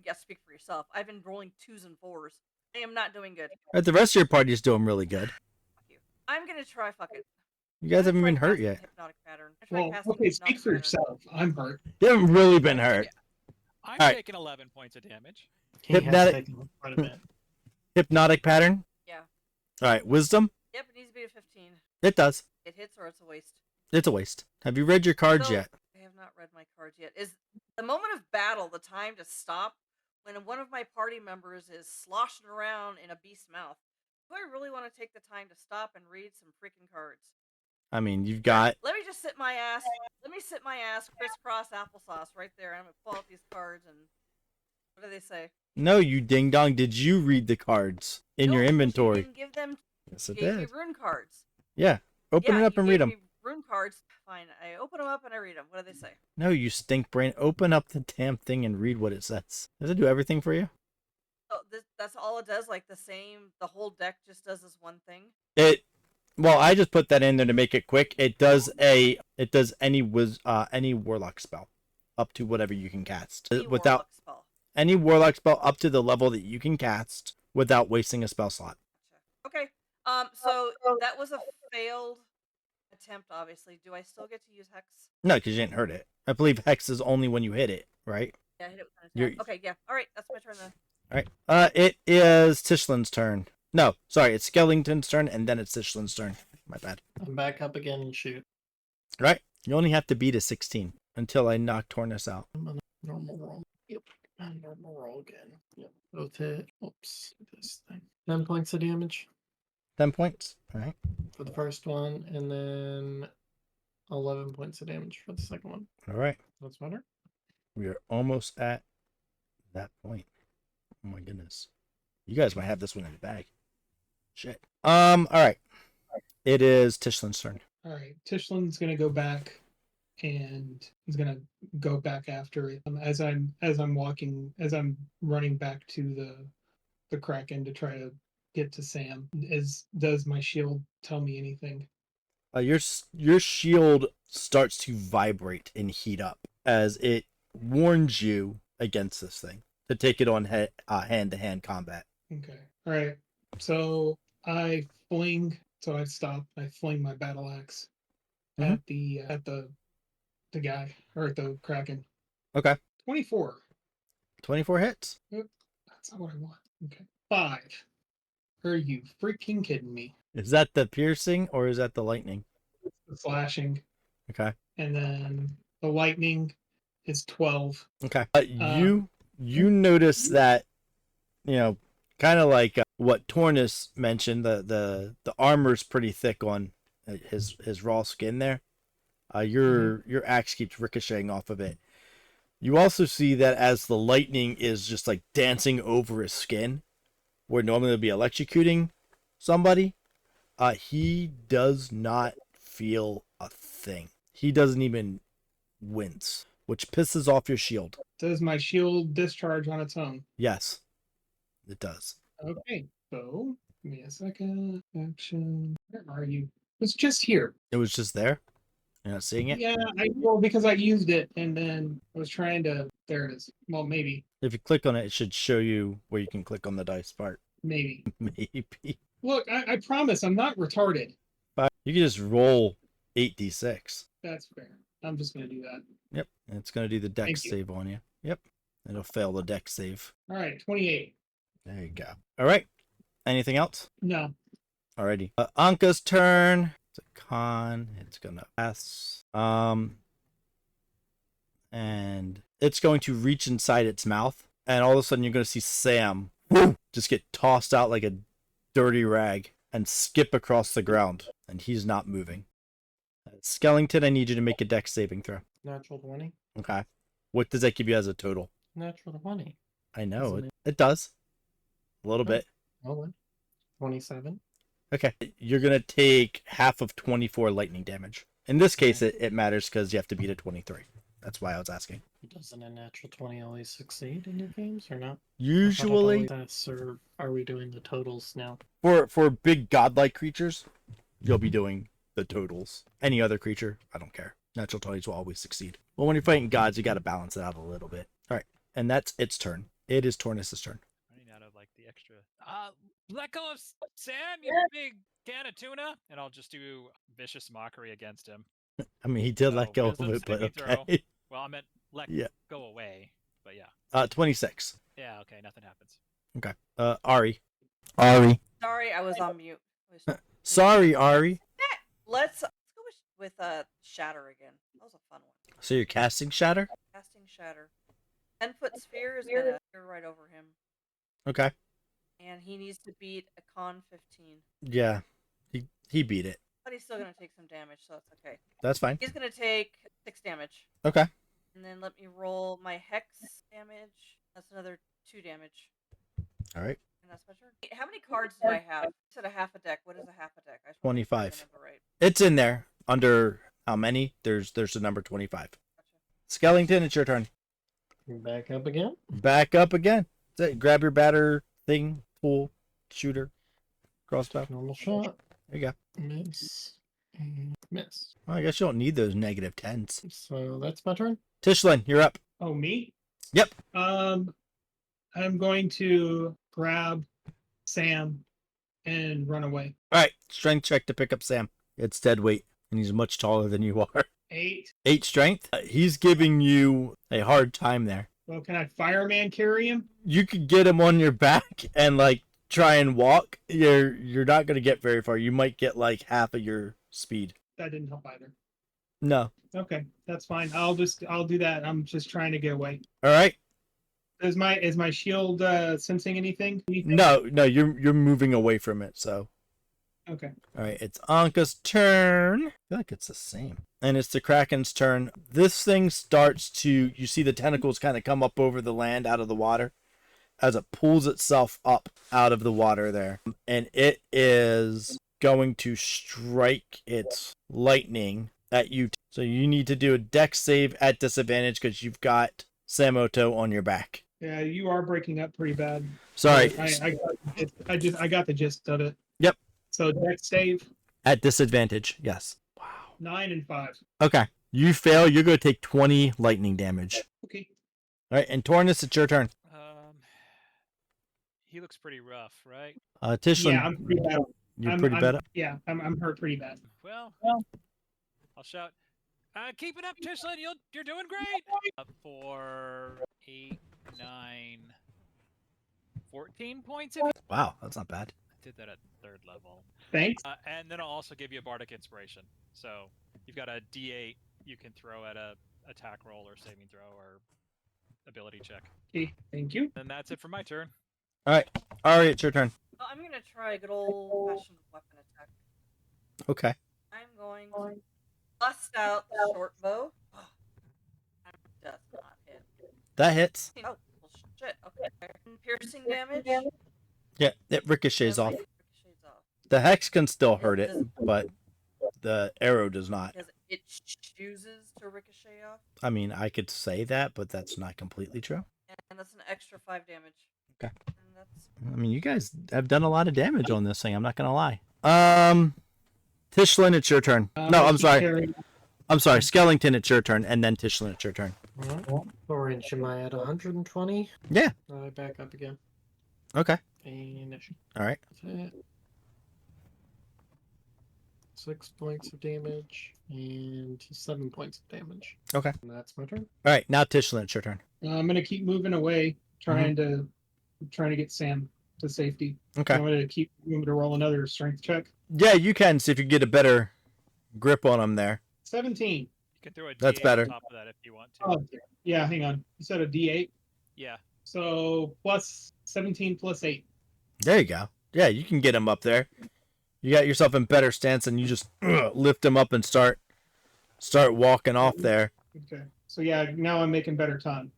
Yeah, speak for yourself. I've been rolling 2s and 4s. I am not doing good. The rest of your party's doing really good. Fuck you. I'm gonna try. Fuck it. You guys haven't been hurt yet. Hypnotic pattern. Well, okay, speak for yourself. I'm hurt. You haven't really been hurt. I'm All right. taking 11 points of damage. He has Hypnotic- taken quite a bit. Hypnotic pattern. Yeah. All right, wisdom. Yep, it needs to be a 15. It does. It hits or it's a waste. It's a waste. Have you read your cards So, yet? I have not read my cards yet. Is the moment of battle the time to stop when one of my party members is sloshing around in a beast's mouth? Do I really want to take the time to stop and read some freaking cards? I mean, you've got. Let me just sit my ass. Let me sit my ass crisscross applesauce right there. I'm gonna pull out these cards and what do they say? No, you ding dong. Did you read the cards in your No, inventory? You didn't give them. Yes, it Gave me did. rune cards. Yeah. Open it up you and read gave them. me rune cards. Fine. I open them up and I read them. What do they say? No, you stink brain. Open up the damn thing and read what it says. Does it do everything for you? So that's all it does. Like the whole deck just does this one thing. Well, I just put that in there to make it quick. It does any warlock spell up to whatever you can cast. Any Without warlock spell. any warlock spell up to the level that you can cast without wasting a spell slot. Okay. So that was a failed attempt. Obviously, do I still get to use hex? No, because you didn't hurt it. I believe hex is only when you hit it, right? Yeah, I hit it with an You're- attack. Okay, yeah. All right, that's my turn then. All right. It is Tishlin's turn. No, sorry, it's Skellington's turn, and then it's Tishlin's turn. My bad. I'm back up again and shoot. All right. You only have to beat a 16 until I knock Tornus out. I'm on a normal roll. Yep. And normal roll again. Yep. Both hit. Oops. This thing. 10 points of damage 10 points. All right. for the first one, and then 11 points of damage for the second one. All right. That's better. We are almost at that point. Oh my goodness. You guys might have this one in the bag. Shit. All right. It is Tishlin's turn. All right. Tishlin's going to go back and he's gonna go back after it. As I'm running back to the Kraken to try to get to Sam. Does my shield tell me anything? Your shield starts to vibrate and heat up as it warns you against this thing, to take it on hand-to-hand combat. Okay. All right. So I fling. So I stop. I fling my battle axe at the guy or at the Kraken. Okay. 24. 24 hits. That's not what I want. Okay. 5. Are you freaking kidding me? Is that the piercing or is that the lightning? The slashing. Okay. And then the lightning is 12. Okay. You notice that, kind of like what Tornus mentioned, the armor's pretty thick on his raw skin there. Your axe keeps ricocheting off of it. You also see that as the lightning is just like dancing over his skin, where normally it would be electrocuting somebody, he does not feel a thing. He doesn't even wince, which pisses off your shield. Does my shield discharge on its own? Yes, it does. Okay. So give me a second. Action. Where are you? It's just here. It was just there. You're not seeing it? Yeah, because I used it and then I was trying to. There it is. Well, maybe. If you click on it, it should show you where you can click on the dice part. Maybe. Maybe. Look, I promise I'm not retarded. But you can just roll 8d6. That's fair. I'm just gonna do that. Yep. And it's going to do the dex Thank you. save on you. Yep. It'll fail the dex save. All right, 28. There you go. All right. Anything else? No. Alrighty. Anka's turn. It's a con. It's going to pass. And it's going to reach inside its mouth. And all of a sudden you're going to see Sam just get tossed out like a dirty rag and skip across the ground. And he's not moving. Skellington, I need you to make a dex saving throw. Natural 20. Okay. What does that give you as a total? Natural 20. I know. Isn't It does. A little Oh. bit. Oh, 27. Okay. You're going to take half of 24 lightning damage. In this case, it matters because you have to beat a 23. That's why I was asking. Doesn't a natural 20 always succeed in your games or not? Usually, Or are we doing the totals now? for big godlike creatures, you'll be doing the totals. Any other creature, I don't care. Natural 20s will always succeed. Well, when you're fighting gods, you got to balance it out a little bit. All right. And that's its turn. It is Tornus' turn. Running out of like the extra. Let go of Sam, you big can of tuna, and I'll just do vicious mockery against him. I mean, he did let So, go of wisdom it, but saving throw. okay. Well, I meant let Yeah. go away, but yeah. 26. Yeah, okay, nothing happens. Okay. Ari. Ari. Sorry, I was on mute. Sorry, Ari. Let's go with Shatter again. That was a fun one. So you're casting Shatter? Casting Shatter. 10-foot sphere is gonna appear right over him, Okay. and he needs to beat a con 15. Yeah. He beat it. But he's still gonna take some damage, so that's okay. That's fine. He's gonna take 6 damage. Okay. And then let me roll my hex damage. That's another 2 damage. All right. And that's my turn. How many cards do I have? I said a half a deck. What is a half a deck? I just wanna make sure I 25. remember right. It's in there. Under how many? There's the number 25. Gotcha. Skellington, it's your turn. Back up again? Back up again. That's it. Grab your batter thing, tool, shooter, crossbow. Normal shot. There you go. Miss. And miss. Well, I guess you don't need those negative 10s. So that's my turn. Tishlin, you're up. Oh, me? Yep. I'm going to grab Sam and run away. All right. Strength check to pick up Sam. It's dead weight, and he's much taller than you are. 8. 8 strength. He's giving you a hard time there. Well, can I fireman carry him? You could get him on your back and like try and walk. You're not gonna get very far. You might get like half of your speed. That didn't help either. No. Okay, that's fine. I'll do that. I'm just trying to get away. All right. Is my shield sensing anything? No. You're moving away from it. So. Okay. All right. It's Anka's turn. I feel like it's the same. And it's the Kraken's turn. This thing starts to. You see the tentacles kind of come up over the land out of the water, as it pulls itself up out of the water there, and it is going to strike its lightning at you. So you need to do a dex save at disadvantage because you've got Samoto on your back. Yeah, you are breaking up pretty bad. Sorry. But I got the gist of it. Yep. So dex save At disadvantage, yes. Wow. 9 and 5. Okay. You fail, you're going to take 20 lightning damage. Okay. All right, and Tornus, it's your turn. He looks pretty rough, right? Tishlin, Yeah, I'm pretty bad. you're pretty bad. Yeah, I'm hurt pretty bad. Well, I'll shout. Keep it up, Tishlin. You're doing great. 4, 8, 9, 14 points. Wow, that's not bad. I did that at 3rd level. Thanks. And then I'll also give you a bardic inspiration. So you've got a D8 you can throw at a attack roll or saving throw or ability check. Okay, thank you. And that's it for my turn. All right, Ari, it's your turn. I'm gonna try a good old-fashioned weapon attack. Okay. I'm going to bust out the short bow. That does not hit. That hits. Oh, well, shit. Okay. Piercing damage. Yeah, it ricochets off. Ricochets off. The hex can still hurt it, but the arrow does not. Because it chooses to ricochet off. I mean, I could say that, but that's not completely true. And that's an extra 5 damage. Okay. And that's... I mean, you guys have done a lot of damage on this thing. I'm not gonna lie. Tishlin, it's your turn. No, I'm sorry. I'm sorry. Skellington, it's your turn, and then Tishlin, it's your turn. Orange, am I at 120? Yeah. I back up again. Okay. Finish. All right. That's it. 6 points of damage and 7 points of damage. Okay. And that's my turn. All right. Now Tishlin, it's your turn. I'm gonna keep moving away, trying to get Sam to safety. Okay. I'm gonna keep moving to roll another strength check. Yeah, you can see if you get a better grip on him there. 17. You can throw a That's D8 better. on top of that if you want to. Oh, yeah. Hang on. You said a D8. Yeah. So plus 17 plus 8. There you go. Yeah, you can get him up there. You got yourself in better stance, and you just lift him up and start walking off there. Okay. So yeah, now I'm making better time.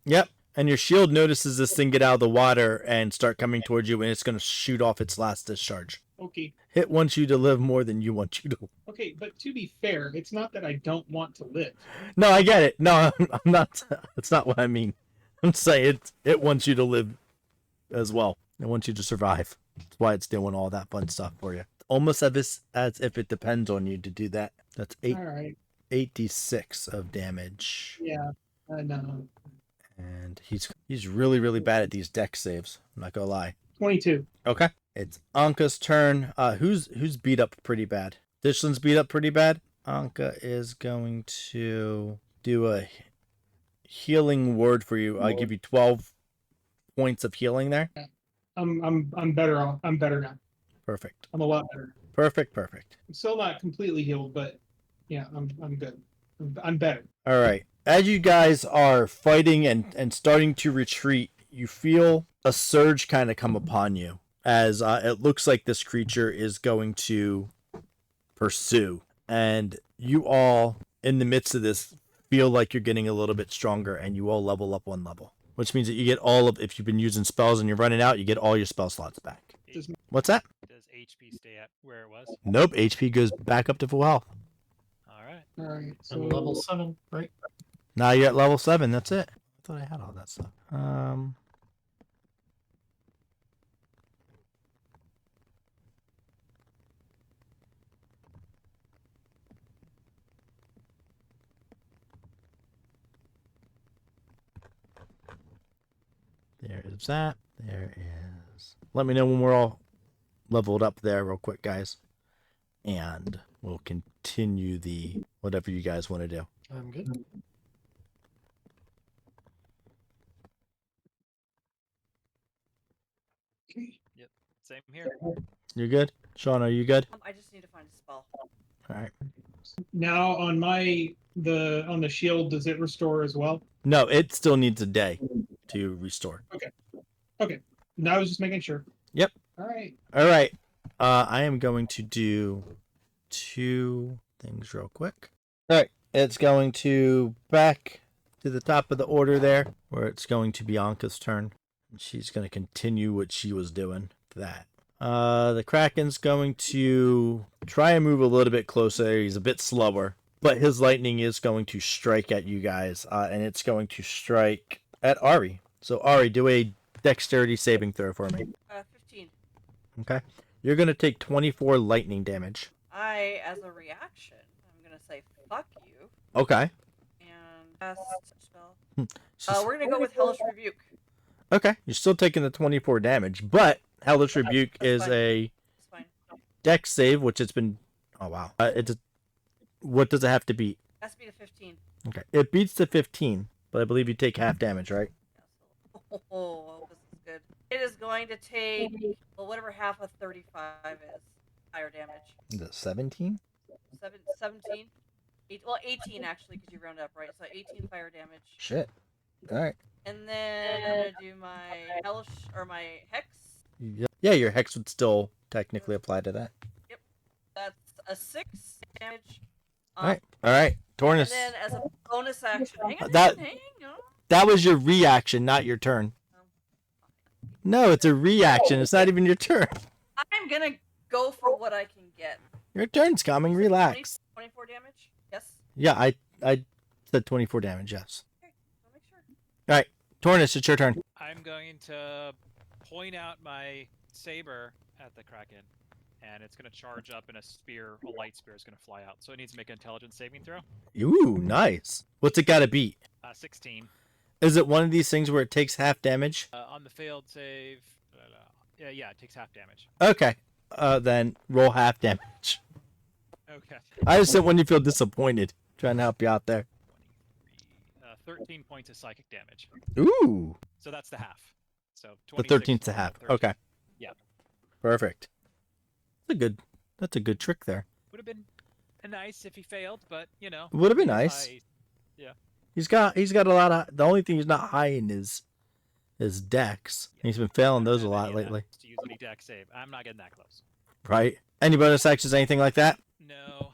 Yep. And your shield notices this thing get out of the water and start coming towards you, and it's going to shoot off its last discharge. Okay. It wants you to live more than you want you to. Okay, but to be fair, it's not that I don't want to live. No, I get it. No, I'm not. That's not what I mean. I'm saying it wants you to live as well. It wants you to survive. That's why it's doing all that fun stuff for you. Almost as if it depends on you to do that. That's All right. 8d6 of damage. Yeah. No. And he's really, really bad at these dex saves. I'm not gonna lie. 22. Okay. It's Anka's turn. Who's beat up pretty bad? Dishlin's beat up pretty bad. Anka is going to do a healing word for you. I'll give you 12 points of healing there. I'm better off. I'm better now. Perfect. I'm a lot better. Perfect. I'm still not completely healed, but yeah, I'm good. I'm better. All right. As you guys are fighting and starting to retreat, you feel a surge kind of come upon you as it looks like this creature is going to pursue. And you all, in the midst of this, feel like you're getting a little bit stronger, and you all level up 1 level. Which means that you get all of, if you've been using spells and you're running out, you get all your spell slots back. What's that? Does HP stay at where it was? Nope, HP goes back up to full health. All right. All right. So I'm level 7, right? Now you're at level 7, that's it. I thought I had all that stuff. There is that. There is. Let me know when we're all leveled up there real quick, guys. And we'll continue the whatever you guys want to do. I'm good. Same here. You good? Sean, are you good? I just need to find a spell. All right. now on on the shield, does it restore as well? No, it still needs a day to restore. Okay. No, I was just making sure. Yep. All right. All right. I am going to do 2 things real quick. All right. It's going to back to the top of the order there, where it's going to be Anka's turn. And she's going to continue what she was doing for that. The Kraken's going to try and move a little bit closer. He's a bit slower, but his lightning is going to strike at you guys, and it's going to strike at Ari. So Ari, do a dexterity saving throw for me. 15. Okay. You're going to take 24 lightning damage. As a reaction, I'm gonna say fuck you Okay. and cast spell. So- We're gonna go with Hellish Rebuke. okay. You're still taking the 24 damage, but Hellish Rebuke That's is fine. a It's fine. dex save, which it's been. Oh wow. What does it have to beat? Has to be to 15. Okay. It beats the 15, but I believe you take half damage, right? Oh, this is good. It is going to take whatever half of 35 is. Higher damage. Is it 17? 17? 18 actually, because you round up, right? So 18 fire damage. Shit. All right. And then I'm gonna do my hellish or my hex. Yeah, your hex would still technically apply to that. That's a 6 damage. All right. Tornus. And then as a bonus action, hang on. That was your reaction, not your turn. No, it's a reaction. It's not even your turn. I'm gonna go for what I can get. Your turn's coming. Relax. 24 damage? Yes? Yeah, I said 24 damage, yes. Okay, I'll make sure. Tornus, it's your turn. I'm going to point out my saber at the Kraken, and it's going to charge up in a spear. A light spear is going to fly out. So it needs to make an intelligence saving throw. Ooh, nice. What's it got to beat? 16. Is it one of these things where it takes half damage? On the failed save, yeah, it takes half damage. Okay. Then roll half damage. Okay. I just said when you feel disappointed. Trying to help you out there. 13 points of psychic damage. Ooh. So that's the half. So The 26 13's a half. 13. Okay. Yeah. Perfect. That's a good trick there. Would have been nice if he failed, but you know. Would have been he's nice. high. Yeah. He's got a lot of. The only thing he's not high in is dex. He's been failing those a lot lately. To use any deck save. I'm not getting that close. Right. Any bonus actions, anything like that? No.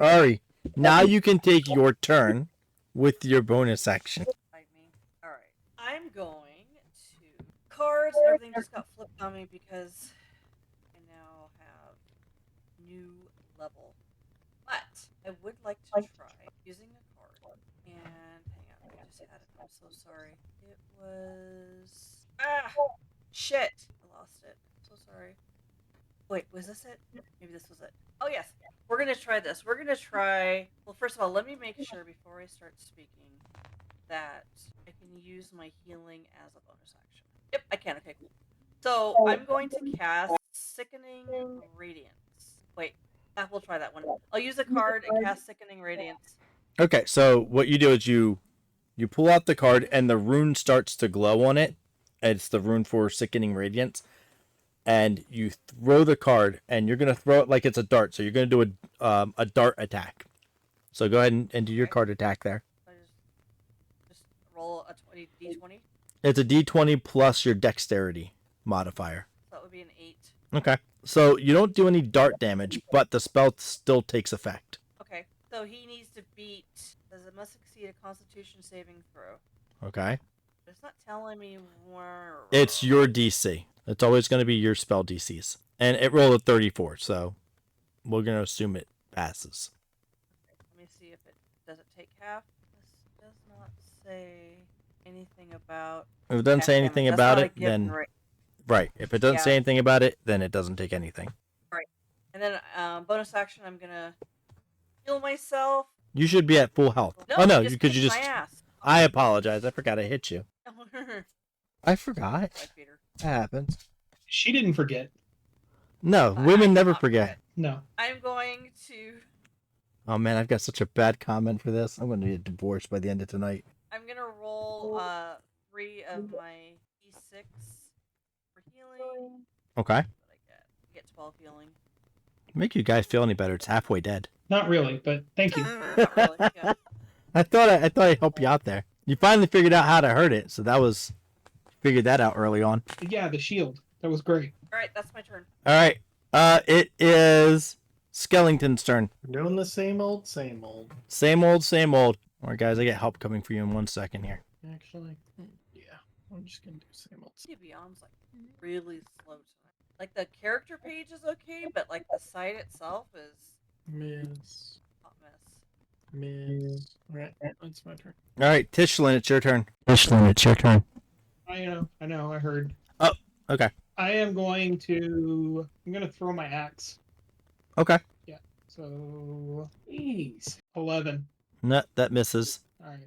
Ari, now you can take your turn with your bonus action. Fight me. Alright. I'm going to cards and everything just got flipped on me because I now have new level. But I would like to try using a card. And hang on, I just had it. I'm so sorry. It was shit. I lost it. I'm so sorry. Wait, was this it? Maybe this was it. Oh yes. We're gonna try this. We're gonna try. Well, first of all, let me make sure before I start speaking that I can use my healing as a bonus action. Yep, I can. Okay, cool. So I'm going to cast Sickening Radiance. Wait, we'll try that one. I'll use a card and cast Sickening Radiance. Okay, so what you do is you pull out the card and the rune starts to glow on it. It's the rune for Sickening Radiance. And you throw the card, and you're going to throw it like it's a dart. So you're going to do a dart attack. So go ahead and do your card attack there. I just roll a d20. It's a d20 plus your dexterity modifier. So that would be an 8. Okay. So you don't do any dart damage, but the spell still takes effect. Okay, so he needs to beat. It must succeed a Constitution saving throw. Okay. But it's not telling me where. It's your DC. It's always going to be your spell DCs. And it rolled a 34, so we're going to assume it passes. Let me see if it does it take half. This does not say anything about. If it doesn't say anything That's about not a it, given, then right. right. If it doesn't Yeah. say anything about it, then it doesn't take anything. And then bonus action, I'm gonna heal myself. You should be at full health. No, Oh no, you because you kicked just. my ass. I apologize. I forgot I hit you. I forgot. Right, Peter. That happens. She didn't forget. No, I women did never not forget. No. I'm going to. Oh man, I've got such a bad comment for this. I'm going to get divorced by the end of tonight. I'm gonna roll 3 of my d6 for healing. Okay. What I get 12 healing. Make you guys feel any better? It's halfway dead. Not really, but thank you. Not really, yeah. I thought I'd help you out there. You finally figured out how to hurt it, so that was figured that out early on. Yeah, the shield. That was great. All right, that's my turn. All right. It is Skellington's turn. We're doing the same old, same old. Same old, same old. All right, guys, I get help coming for you in 1 second here. Actually, yeah, I'm just gonna do same old. See, Beyond's like really slow tonight. Like the character page is okay, but like the site itself is Miss. a hot mess. Miss. Right, that's my turn. All right, Tishlin, it's your turn. Tishlin, it's your turn. I know, I heard. Oh, okay. I'm going to throw my axe. Okay. Yeah. So, jeez, 11. No, that misses. All right.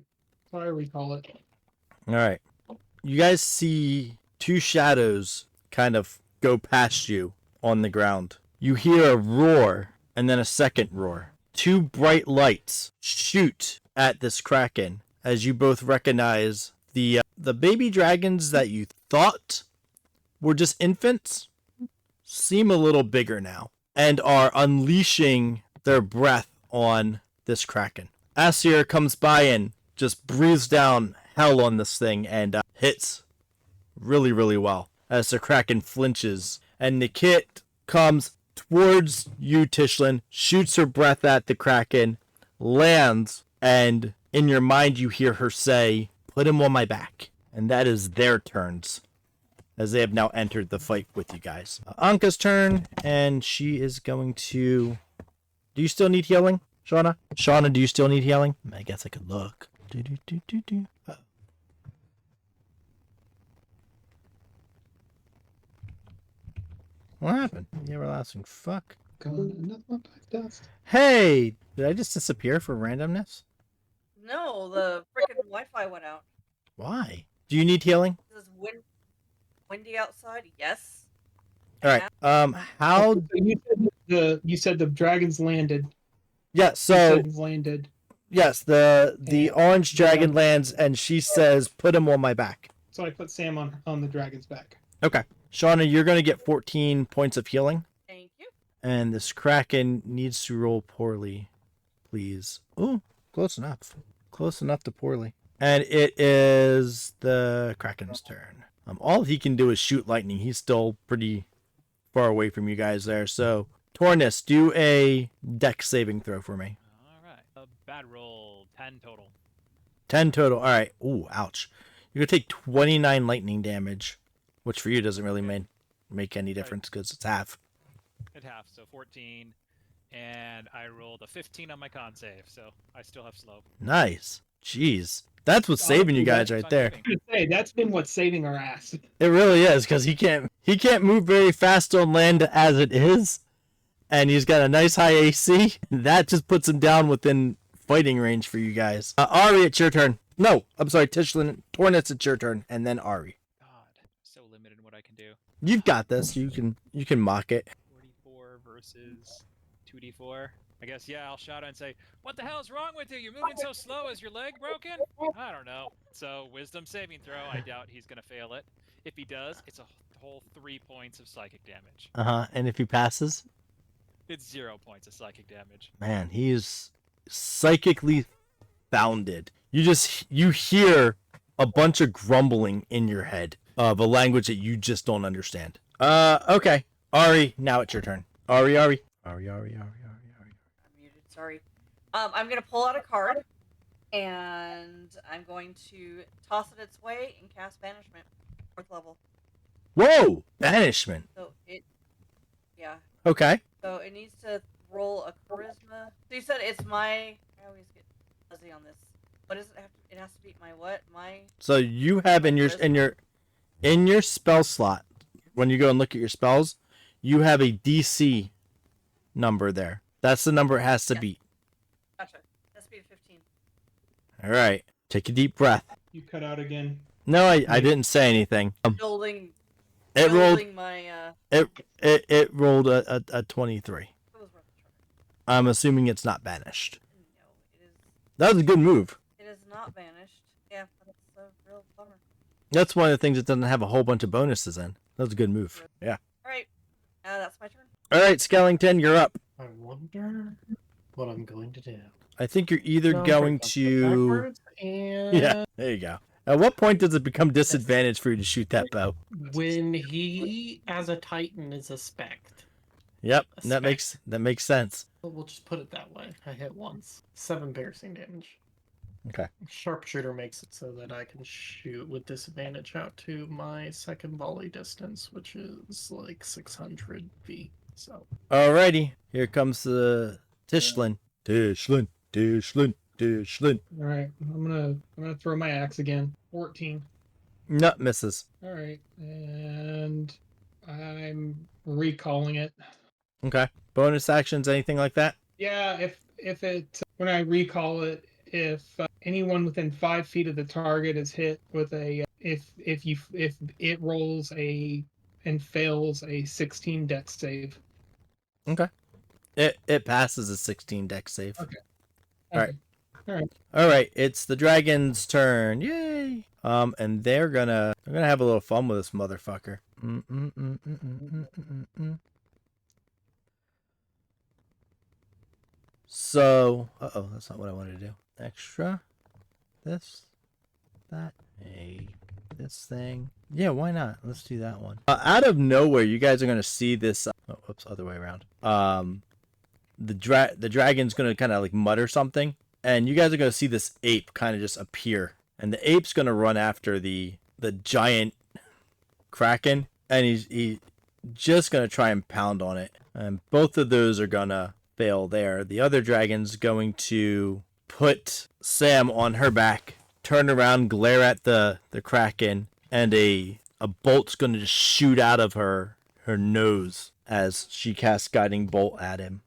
So I recall it. All right. You guys see two shadows kind of go past you on the ground. You hear a roar and then a second roar. Two bright lights shoot at this kraken as you both recognize the baby dragons that you thought were just infants seem a little bigger now and are unleashing their breath on this kraken. Asir comes by and just breathes down hell on this thing and hits really, really well as the kraken flinches. And Nikit comes towards you, Tishlin, shoots her breath at the kraken, lands, and in your mind you hear her say, "Put him on my back." And that is their turns, as they have now entered the fight with you guys. Anka's turn, and she is going to... Do you still need healing, Shauna? Shauna, do you still need healing? I guess I could look. Oh. What happened? You everlasting fuck. Another one back dust. Hey! Did I just disappear for randomness? No, the freaking Wi-Fi went out. Why? Do you need healing? Is windy outside? Yes. Alright, how... So you said the dragons landed. Yeah, You so... said landed. Yes, the orange dragon lands, and she says, "Put him on my back." So I put Sam on the dragon's back. Okay. Shauna, you're going to get 14 points of healing. Thank you. And this kraken needs to roll poorly, please. Ooh, close enough. Close enough to poorly. And it is the kraken's turn. All he can do is shoot lightning. He's still pretty far away from you guys there. So, Tornus, do a dex saving throw for me. All right. A bad roll. 10 total. 10 total. All right. Ooh, ouch. You're going to take 29 lightning damage, which for you doesn't really make any difference because it's half. It half, so 14. And I rolled a 15 on my con save, so I still have slow. Nice. Jeez. That's what's saving you guys right there. Hey, that's been what's saving our ass. It really is, because he can't move very fast on land as it is, and he's got a nice high AC. That just puts him down within fighting range for you guys. Ari, it's your turn. No, I'm sorry, Tishlin. Tornus, it's your turn, and then Ari. God, so limited in what I can do. You've got this. You can mock it. 44 versus 2d4. I guess, yeah, I'll shout out and say, "What the hell is wrong with you? You're moving so slow. Is your leg broken?" I don't know. So, wisdom saving throw. I doubt he's going to fail it. If he does, it's a whole 3 points of psychic damage. And if he passes, It's 0 points of psychic damage. man, he is psychically founded. You hear a bunch of grumbling in your head of a language that you just don't understand. Okay. Ari, now it's your turn. Ari. I'm muted. Sorry. I'm gonna pull out a card, and I'm going to toss it its way and cast banishment, 4th level. Whoa! Banishment. So yeah. Okay. So it needs to roll a charisma. So you said it's my. I always get fuzzy on this. What does it have to? It has to be my what? My. So you have in your spell slot, when you go and look at your spells, you have a DC number there. That's the number it has to beat. Gotcha. That's speed 15. All right. Take a deep breath. You cut out again. No, I didn't say anything. Building It rolled. my. It rolled a 23. It was worth a try. I'm assuming it's not banished. No, it is. That was a good move. It is not banished. Yeah, that's a real bummer. That's one of the things it doesn't have a whole bunch of bonuses in. That was a good move. Yeah. All right. That's my turn. All right, Skellington, you're up. I wonder what I'm going to do. I think you're either No, going first to. I'll go backwards, and Yeah, there you go. At what point does it become disadvantage for you to shoot that bow? when he, as a titan, is a spect. Yep, A that makes sense. Well, we'll just put it that way. I hit once. 7 piercing damage. Okay. Sharpshooter makes it so that I can shoot with disadvantage out to my second volley distance, which is like 600 feet. So Alrighty, here comes the Tishlin. Dishlin. All right, I'm gonna throw my axe again. 14. No, misses. All right, and I'm recalling it. Okay. Bonus actions, anything like that? Yeah, if it when I recall it, if anyone within 5 feet of the target is hit with a if it rolls a and fails a 16 dex save. Okay. It passes a 16 dex save. Okay. All right. All right. All right. It's the dragon's turn. Yay! And they're gonna have a little fun with this motherfucker. So, uh-oh, that's not what I wanted to do. Extra. This. That. Hey. This thing. Yeah, why not? Let's do that one. Out of nowhere, you guys are gonna see this. Oh, whoops, other way around. The dragon's gonna kind of like mutter something, and you guys are gonna see this ape kind of just appear, and the ape's gonna run after the giant kraken, and he's just gonna try and pound on it, and both of those are gonna fail there. The other dragon's going to put Sam on her back, turn around, glare at the kraken, and a bolt's going to just shoot out of her nose as she casts guiding bolt at him.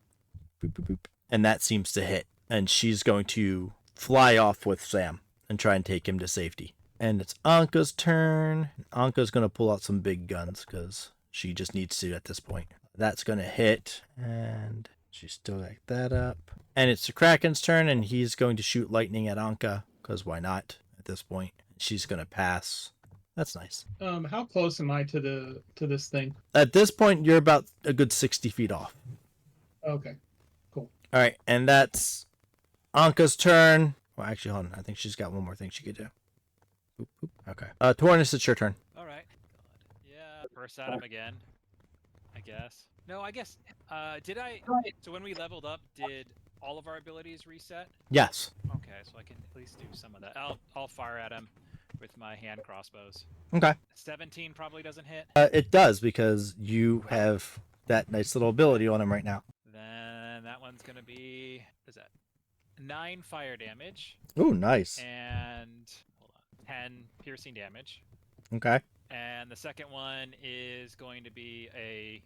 Boop, boop, boop. And that seems to hit, and she's going to fly off with Sam and try and take him to safety. And it's Anka's turn. Anka's going to pull out some big guns because she just needs to at this point. That's going to hit, and she's still got that up. And it's the Kraken's turn, and he's going to shoot lightning at Anka, because why not at this point? She's going to pass. That's nice. How close am I to this thing? At this point, you're about a good 60 feet off. Okay, cool. All right, and that's Anka's turn. Well, actually, hold on. I think she's got one more thing she could do. Boop, boop. Okay. Tornus, it's your turn. All right. God. Yeah. Burst at him again. I guess. No, I guess. Did I? So when we leveled up, did all of our abilities reset? Yes. Okay, so I can at least do some of that. I'll fire at him with my hand crossbows. Okay. 17 probably doesn't hit. It does because you have that nice little ability on him right now. Then that one's gonna be, what is that? 9 fire damage Ooh, nice. and hold on, 10 piercing damage. Okay. And the second one is going to be a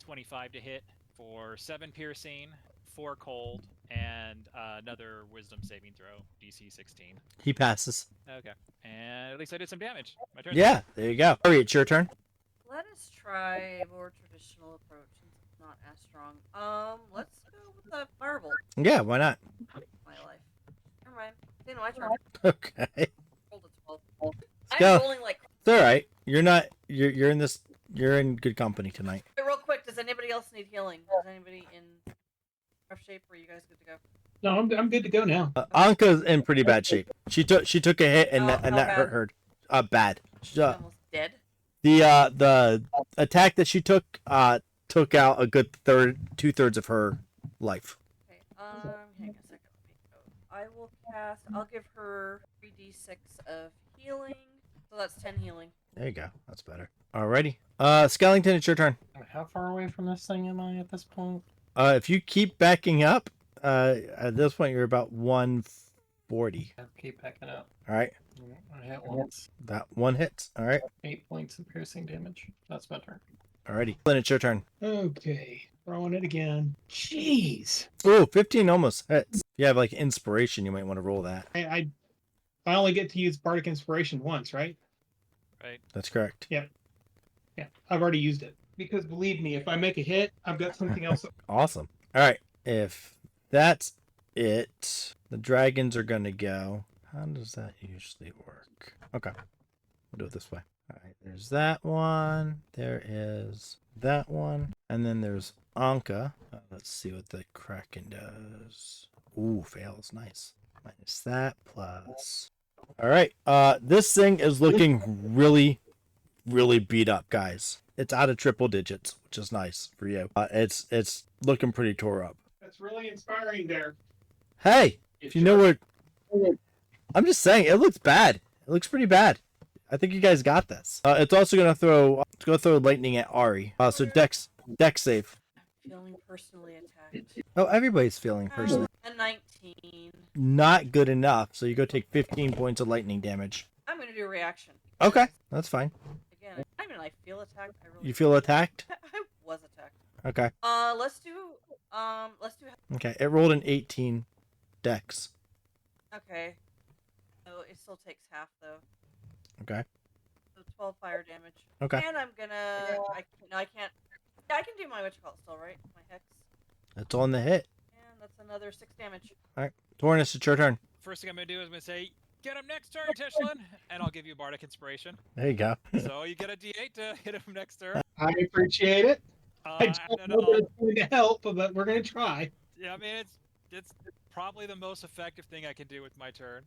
25 to hit for 7 piercing, 4 cold, and another wisdom saving throw, DC 16. He passes. Okay. And at least I did some damage. My turn. Yeah, there you go. Hurry, it's your turn. Let us try a more traditional approach since it's not as strong. Let's go with the firebolt. Yeah, why not? My life. Never mind. It's in my turn. Okay. Rolled a 12. Let's I'm go. rolling like. It's all right. You're in this. You're in good company tonight. Wait, real quick, does anybody else need healing? Is anybody in rough shape? Or are you guys good to go? No, I'm good to go now. Anka's in pretty bad shape. She took a hit and Oh, that how hurt her. Bad. She's almost dead. The attack that she took out a good 2/3 of her life. Okay, hang on a second. Let me go. I will cast. I'll give her 3d6 of healing. So that's 10 healing. There you go. That's better. Alrighty. Skellington, it's your turn. How far away from this thing am I at this point? If you keep backing up, at this point you're about 140. I'll keep backing up. All right. I hit once. That one hits. All right. 8 points of piercing damage. That's my turn. Alrighty. Then it's your turn. Okay, throwing it again. Jeez. Ooh, 15 almost hits. If you have like inspiration, you might want to roll that. I only get to use Bardic Inspiration once, right? Right. That's correct. Yeah, I've already used it. Because believe me, if I make a hit, I've got something else. Awesome. All right. If that's it, the dragons are going to go. How does that usually work? Okay. We'll do it this way. All right. There's that one. There is that one. And then there's Anka. Let's see what the Kraken does. Ooh, fails. Nice. Minus that plus. All right. This thing is looking really, really beat up, guys. It's out of triple digits, which is nice for you. It's looking pretty tore up. That's really inspiring there. Hey, if you know what, I'm just saying, it looks bad. It looks pretty bad. I think you guys got this. It's also gonna throw lightning at Ari. So Dex save. Feeling personally attacked. Oh, everybody's feeling personally. A 19. 15. Not good enough. So you go take 15 points of lightning damage. I'm gonna do a reaction. Okay, that's fine. Again, I mean, I feel attacked. I really. You feel attacked? I was attacked. Okay. Let's do. Okay. It rolled an 18 dex. Okay. So it still takes half though. Okay. So 12 fire damage. Okay. And I'm gonna. I can't. Yeah, I can do my whatchamacallit still, right? My hex. That's on the hit. And that's another 6 damage. Tornus, it's your turn. First thing I'm gonna do is I'm gonna say, "Get him next turn, Tishlin," and I'll give you Bardic Inspiration. There you go. So you get a D8 to hit him next turn. I appreciate it. I And don't then know that it's going to help, but we're going to try. yeah, I mean it's probably the most effective thing I can do with my turn.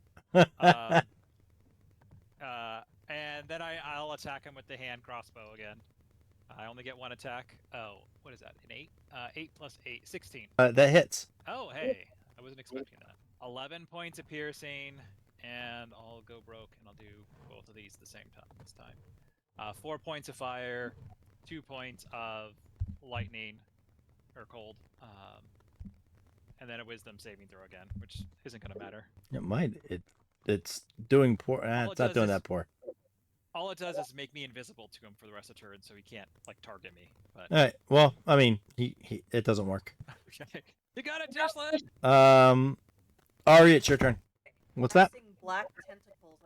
And then I'll attack him with the hand crossbow again. I only get one attack. Oh, what is that? An 8? 8 plus 8, 16. That hits. Oh, hey, I wasn't expecting that. 11 points of piercing, and I'll go broke, and I'll do both of these at the same time this time. 4 points of fire, 2 points of lightning, or cold, and then a wisdom saving throw again, which isn't going to matter. It might. It's doing poor. All It's it not does doing is- that poor. All it does is make me invisible to him for the rest of the turn, so he can't like target me. But All right. Well, I mean, it doesn't work. okay, you got it, Tishlin. Ari, it's your turn. What's that? Casting black tentacles.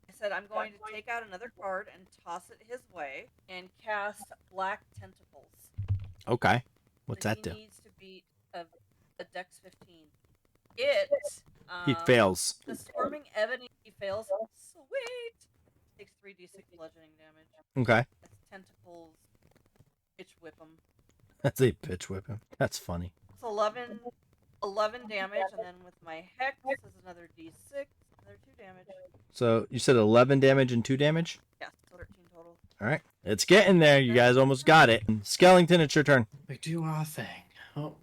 I said I'm going to take out another card and toss it his way and cast black tentacles. Okay. What's And that do? He needs to beat a Dex 15. It. He fails. The squirming ebony. He fails. Sweet. Takes 3d6 bludgeoning damage. Okay. That's tentacles. Pitch whip him. That's a pitch whip him. That's funny. It's 11 damage, and then with my hex is another d6, another 2 damage. So you said 11 damage and 2 damage? Yeah, so 13 total. All right. It's getting there. You guys almost got it. Skellington, it's your turn. We do our thing. Oh,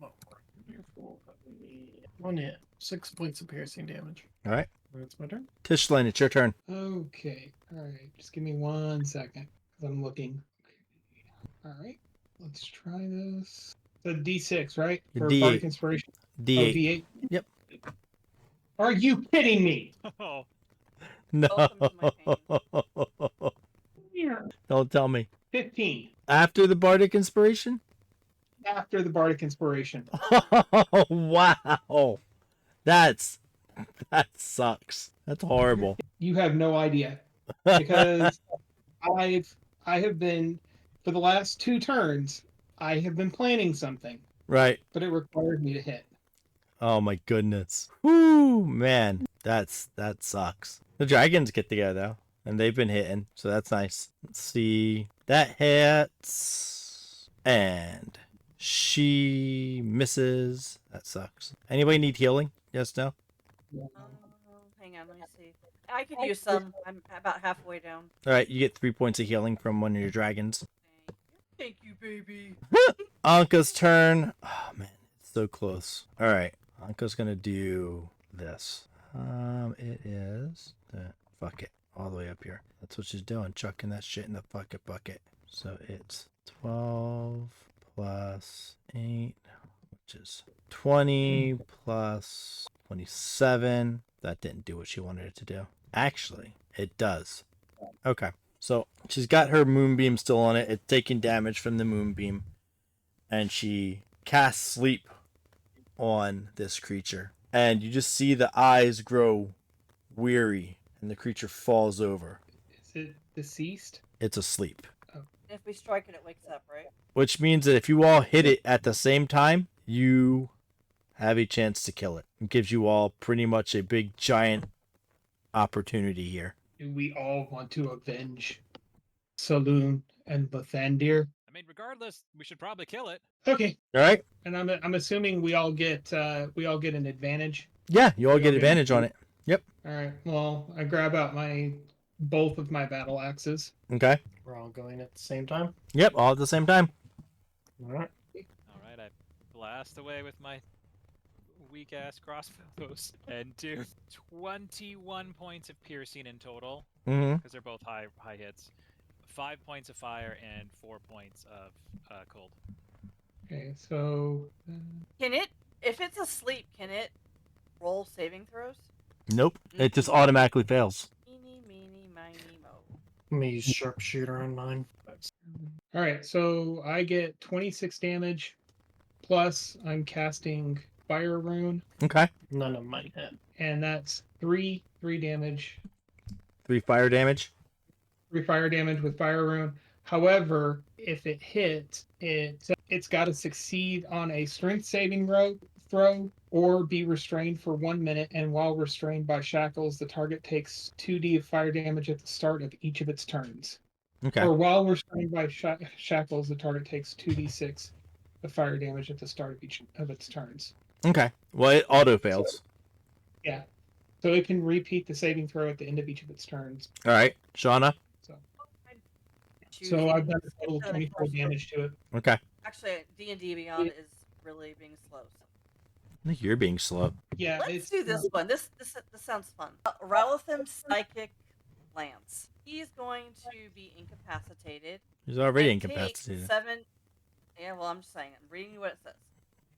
1 hit. 6 points of piercing damage. All right. That's my turn. Tishlane, it's your turn. Okay. All right. Just give me 1 second because I'm looking. All right. Let's try this. The D6, right? Your For D8. Bardic Inspiration. D8. Oh, D8? Yep. Are you kidding me? Oh, No. Welcome to Don't tell me. 15 After the Bardic Inspiration? after the Bardic Inspiration. Oh, wow. That sucks. That's horrible. You have no idea because I have been for the last 2 turns. I have been planning something, Right. but it required me to hit. Oh my goodness. Whoo, man. That sucks. The dragons get together though, and they've been hitting, so that's nice. Let's see. That hits, and she misses. That sucks. Anybody need healing? Yes, no? Hang on, let me see. I could use some. I'm about halfway down. All right, you get 3 points of healing from one of your dragons. Thank you, baby. Anka's turn. Oh man, it's so close. All right, Anka's gonna do this. It is fuck it, all the way up here. That's what she's doing, chucking that shit in the fucking bucket. So it's 12 plus 8, which is 20 plus 27. That didn't do what she wanted it to do. Actually, it does. Okay. So she's got her moonbeam still on it. It's taking damage from the moonbeam. And she casts sleep on this creature. And you just see the eyes grow weary and the creature falls over. Is it deceased? It's asleep. If we strike it, it wakes up, right? Which means that if you all hit it at the same time, you have a chance to kill it. It gives you all pretty much a big giant opportunity here. Do we all want to avenge Saloon and Lathandir? I mean, regardless, we should probably kill it. Okay, All right? and I'm assuming we all get an advantage. Yeah, you all get Okay. advantage on it. All right. Well, I grab out both of my battle axes. Okay. We're all going at the same time. Yep, all at the same time. All right. All right, I blast away with my weak ass crossbows and do 21 points of piercing in total Mm-hmm. because they're both high hits. 5 points of fire and 4 points of cold. Okay, so Can it, if it's asleep, can it roll saving throws? Nope. It just automatically fails. Meeny, meeny, miny, mo. Me use sharpshooter on mine. All right, so I get 26 damage, plus I'm casting Fire Rune, Okay. None of mine hit. and that's three damage, 3 fire damage. 3 fire damage with Fire Rune. However, if it hits, it's got to succeed on a strength saving throw or be restrained for 1 minute. And while restrained by shackles, the target takes 2d of fire damage at the start of each of its turns. Okay. Or while restrained by shackles, the target takes 2d6 of fire damage at the start of each of its turns. Okay. Well, it auto fails. Yeah. So it can repeat the saving throw at the end of each of its turns. All right. Shauna? So I've done a total of 24 damage to it. Okay. Actually, D&D Beyond is really being slow. So. I think you're being slow. Yeah. Let's do this one. This sounds fun. Ralathim Psychic Lance. He's going to be incapacitated. He's already and take incapacitated. 7. Yeah, well, I'm just saying. I'm reading you what it says.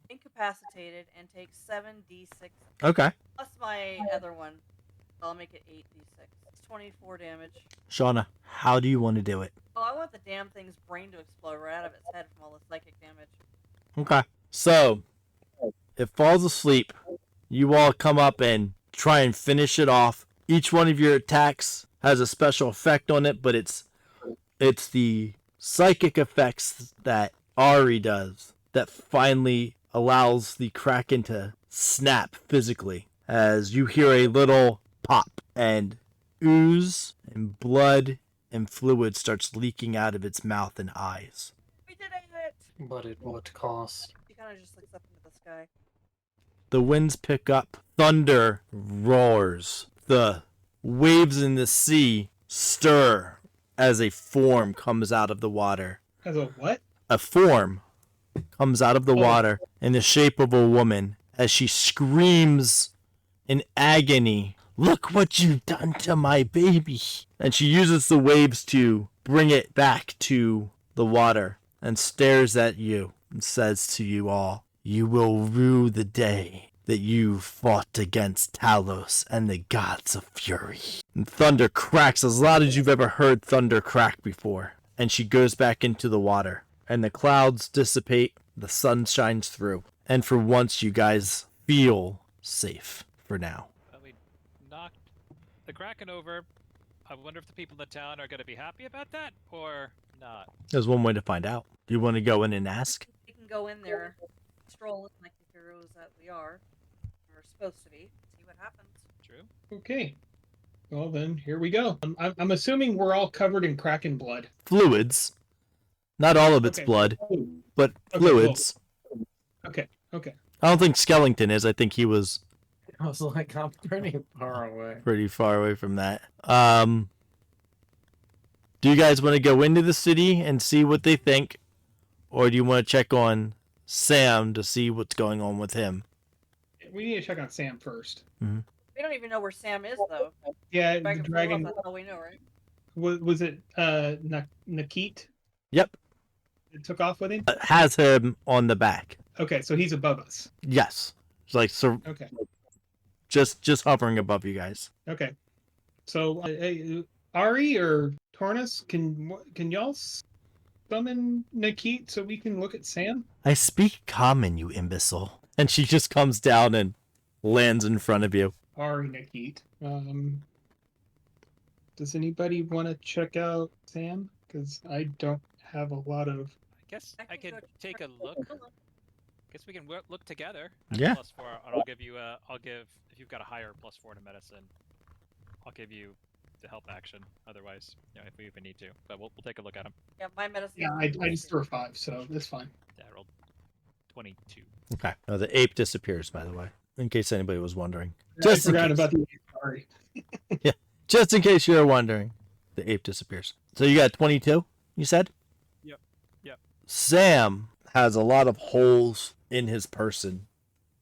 Incapacitated and take 7d6. Okay. Plus my other one. I'll make it 8d6. It's 24 damage. Shauna, how do you want to do it? Oh, I want the damn thing's brain to explode right out of its head from all the psychic damage. Okay. So, it falls asleep. You all come up and try and finish it off. Each one of your attacks has a special effect on it, but it's the psychic effects that Ari does that finally allows the Kraken to snap physically as you hear a little pop and ooze and blood and fluid starts leaking out of its mouth and eyes. We did it! But at what cost? He kind of just looks up into the sky. The winds pick up. Thunder roars. The waves in the sea stir as a form comes out of the water. As a what? A form comes out of the water in the shape of a woman as she screams in agony, "Look what you've done to my baby!" And she uses the waves to bring it back to the water and stares at you and says to you all, "You will rue the day that you fought against Talos and the gods of fury." And thunder cracks as loud as you've ever heard thunder crack before. And she goes back into the water. And the clouds dissipate, the sun shines through. And for once you guys feel safe for now. Well, we knocked the Kraken over. I wonder if the people in the town are going to be happy about that or not. There's one way to find out. Do you want to go in and ask? We can go in there, stroll in like the heroes that we are, or supposed to be, see what happens. True. Okay. Well, then, here we go. I'm assuming we're all covered in Kraken blood. Fluids. Not all of it's Okay. blood, but Okay, fluids. Okay. I don't think Skellington is. I think he was I was like, I'm pretty far away. pretty far away from that. Do you guys want to go into the city and see what they think? Or do you want to check on Sam to see what's going on with him? We need to check on Sam first. We don't even know where Sam is, though. Yeah, the Dragon flew dragon. off, that's all we know, right? Was it Nakit Yep. that took off with him? Has him on the back. Okay, so he's above us. Yes. It's like Okay. just hovering above you guys. Okay. So, hey, Ari or Tornus, can y'all summon Nakit so we can look at Sam? I speak common, you imbecile. And she just comes down and lands in front of you. Ari Nakit. Does anybody want to check out Sam? Because I don't have a lot of. I guess I I can could go take a check- look. Guess we can look together. at Yeah. +4, and I'll give you if you've got a higher +4 to medicine, I'll give you the help action. Otherwise, if we even need to, but we'll take a look at him. Yeah, my medicine. Yeah, I just threw a 5, so that's fine. Yeah, I rolled 22. Okay. Oh, the ape disappears, by the way, in case anybody was wondering. I Just in forgot case. about the Ari. Just in case you're wondering, the ape disappears. So you got 22, you said? Yep. Sam has a lot of holes in his person.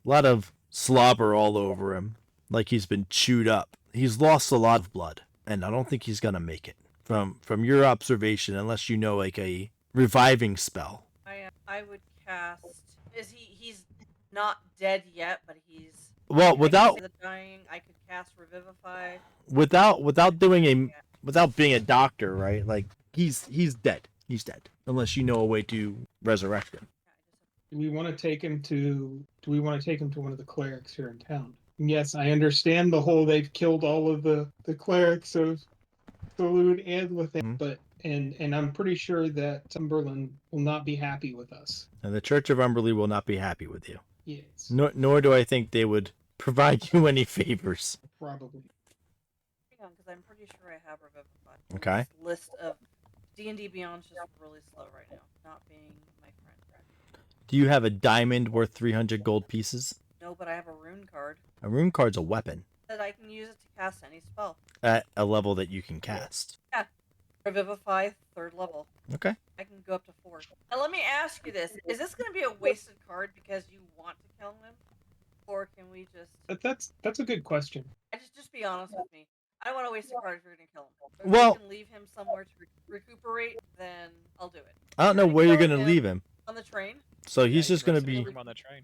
A lot of slobber all over him, like he's been chewed up. He's lost a lot of blood, and I don't think he's going to make it. From your observation, unless you know like a reviving spell. I would cast. He's not dead yet, but he's Well, I can without see the dying, I could cast Revivify. without being a doctor, right? Like he's dead. He's dead unless you know a way to resurrect him. Do we want to take him to one of the clerics here in town? And yes, I understand the whole they've killed all of the clerics of Saloon and Lathan, Mhm. but and I'm pretty sure that Cumberland will not be happy with us. And the Church of Umberley will not be happy with you. Yes, Nor do I think they would provide you any favors. probably. Hang on, because I'm pretty sure I have Revivify. Okay. This list of D&D Beyond's just really slow right now, not being my friend. Do you have a diamond worth 300 gold pieces? No, but I have a rune card A rune card's a weapon that I can use it to cast any spell. at a level that you can cast. Revivify, 3rd level. Okay. I can go up to 4. Now let me ask you this: is this going to be a wasted card because you want to kill him, or can we just? That's a good question. Just be honest with me. I don't want to waste a card if you're going to kill him. If Well- we can leave him somewhere to recuperate, then I'll do it. I don't know You're where you're kill going to him leave him. on the train. So he's Yeah, just going to resting be room on the train.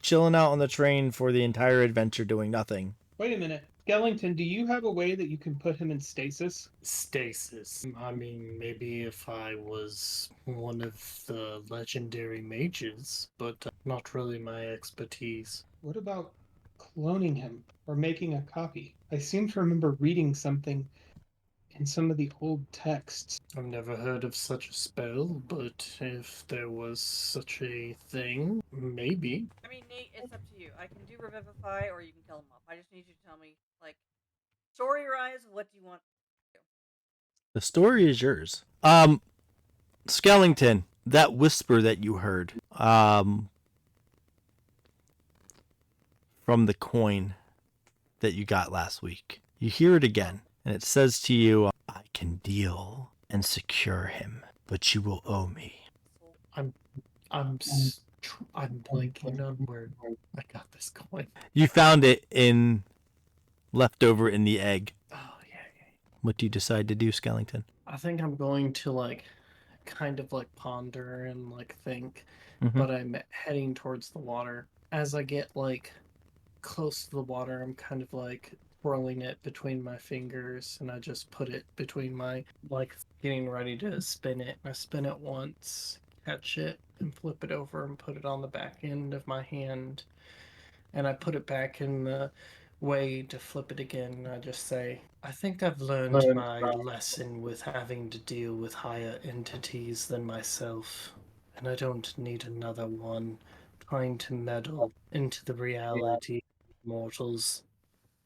chilling out on the train for the entire adventure doing nothing. Wait a minute, Skellington, do you have a way that you can put him in stasis? Stasis. I mean, maybe if I was one of the legendary mages, but not really my expertise. What about cloning him or making a copy? I seem to remember reading something in some of the old texts. I've never heard of such a spell, but if there was such a thing, maybe. I mean, Nate, it's up to you. I can do Revivify, or you can kill him off. I just need you to tell me, like, story-wise, what do you want? The story is yours. Skellington, that whisper that you heard, from the coin that you got last week. You hear it again, and it says to you, I can deal and secure him, but you will owe me. I'm blanking on where I got this coin. You found it left over in the egg. Oh, yeah. What do you decide to do, Skellington? I think I'm going to, kind of, ponder and, think, Mhm. but I'm heading towards the water. As I get, close to the water, I'm kind of, twirling it between my fingers, and I just put it between my, getting ready to spin it. I spin it once, catch it, and flip it over and put it on the back end of my hand. And I put it back in the way to flip it again, and I just say, I think I've learned my lesson with having to deal with higher entities than myself, and I don't need another one trying to meddle into the reality of mortals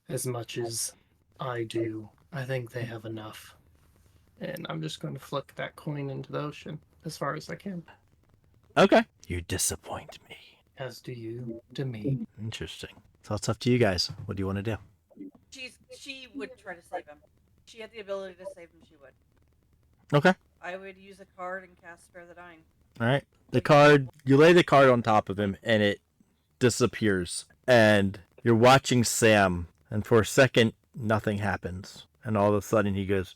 as much as I do. I think they have enough. And I'm just going to flick that coin into the ocean as far as I can. Okay. You disappoint me. As do you to me. Interesting. So it's up to you guys. What do you want to do? She would try to save him. She had the ability to save him. She would. Okay. I would use a card and cast Spare the Dying. All right. The card, you lay the card on top of him, and it disappears. And you're watching Sam, and for a second, nothing happens. And all of a sudden, he goes,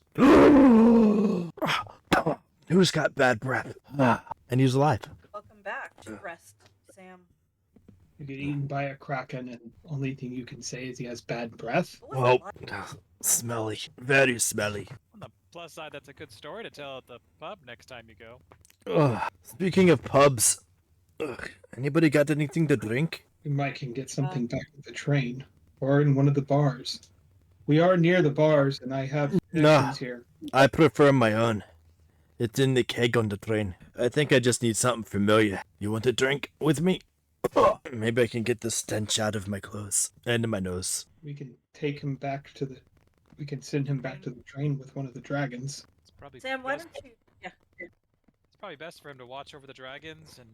who's got bad breath? And he's alive. Welcome back to rest, Sam. You get eaten by a kraken, and only thing you can say is he has bad breath. What was it like? Smelly. Very smelly. On the plus side, that's a good story to tell at the pub next time you go. Speaking of pubs, anybody got anything to drink? We might can get something back with the train or in one of the bars. We are near the bars, and I have connections here. I prefer my own. It's in the keg on the train. I think I just need something familiar. You want a drink with me? Maybe I can get the stench out of my clothes and my nose. We can take him back to the. We can send him back to the train with one of the dragons. It's probably Sam, why best, don't you? Yeah, it's probably best for him to watch over the dragons and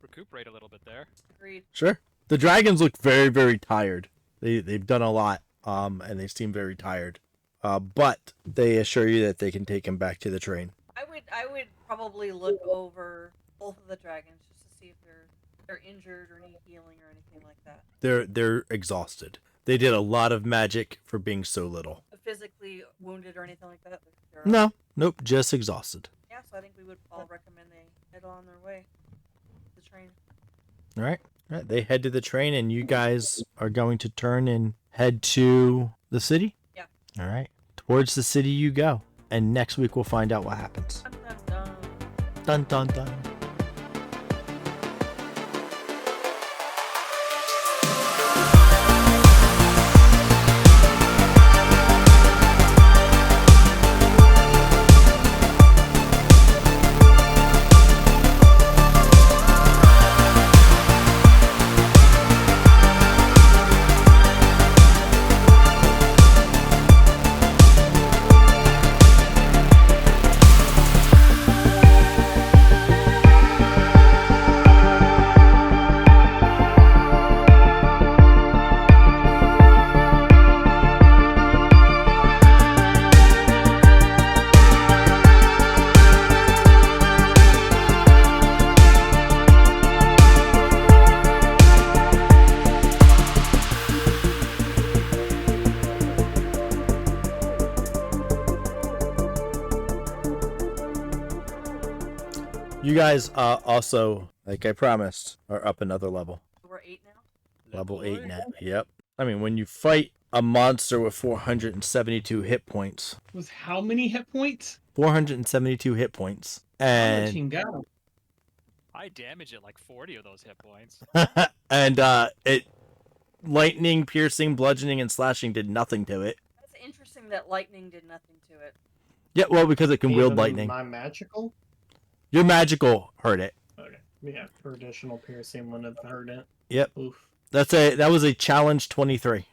recuperate a little bit there. agreed. Sure. The dragons look very, very tired. They've done a lot, and they seem very tired. But they assure you that they can take him back to the train. I would probably look over both of the dragons just to see if they're injured or need healing or anything like that. They're exhausted. They did a lot of magic for being so little. Physically wounded or anything like that. They're- No, nope, just exhausted. Yeah, so I think we would all recommend they head on their way. The train. All right. Right, they head to the train, and you guys are going to turn and head to the city? Yeah. All right. Towards the city you go. And next week we'll find out what happens. Dun, dun, dun. Dun dun dun. You guys also, like I promised, are up another level. We're 8 now? Level 8 now. Yep. I mean, when you fight a monster with 472 hit points. Was how many hit points? 472 hit points. I'll let And you go. I damage it like 40 of those hit points. and it lightning, piercing, bludgeoning, and slashing did nothing to it. That's interesting that lightning did nothing to it. Yeah, well, because it can wield Even lightning. My magical? Your magical hurt it. Okay. Yeah, for additional piercing wouldn't have hurt it. Yep. Oof. That was a challenge 23.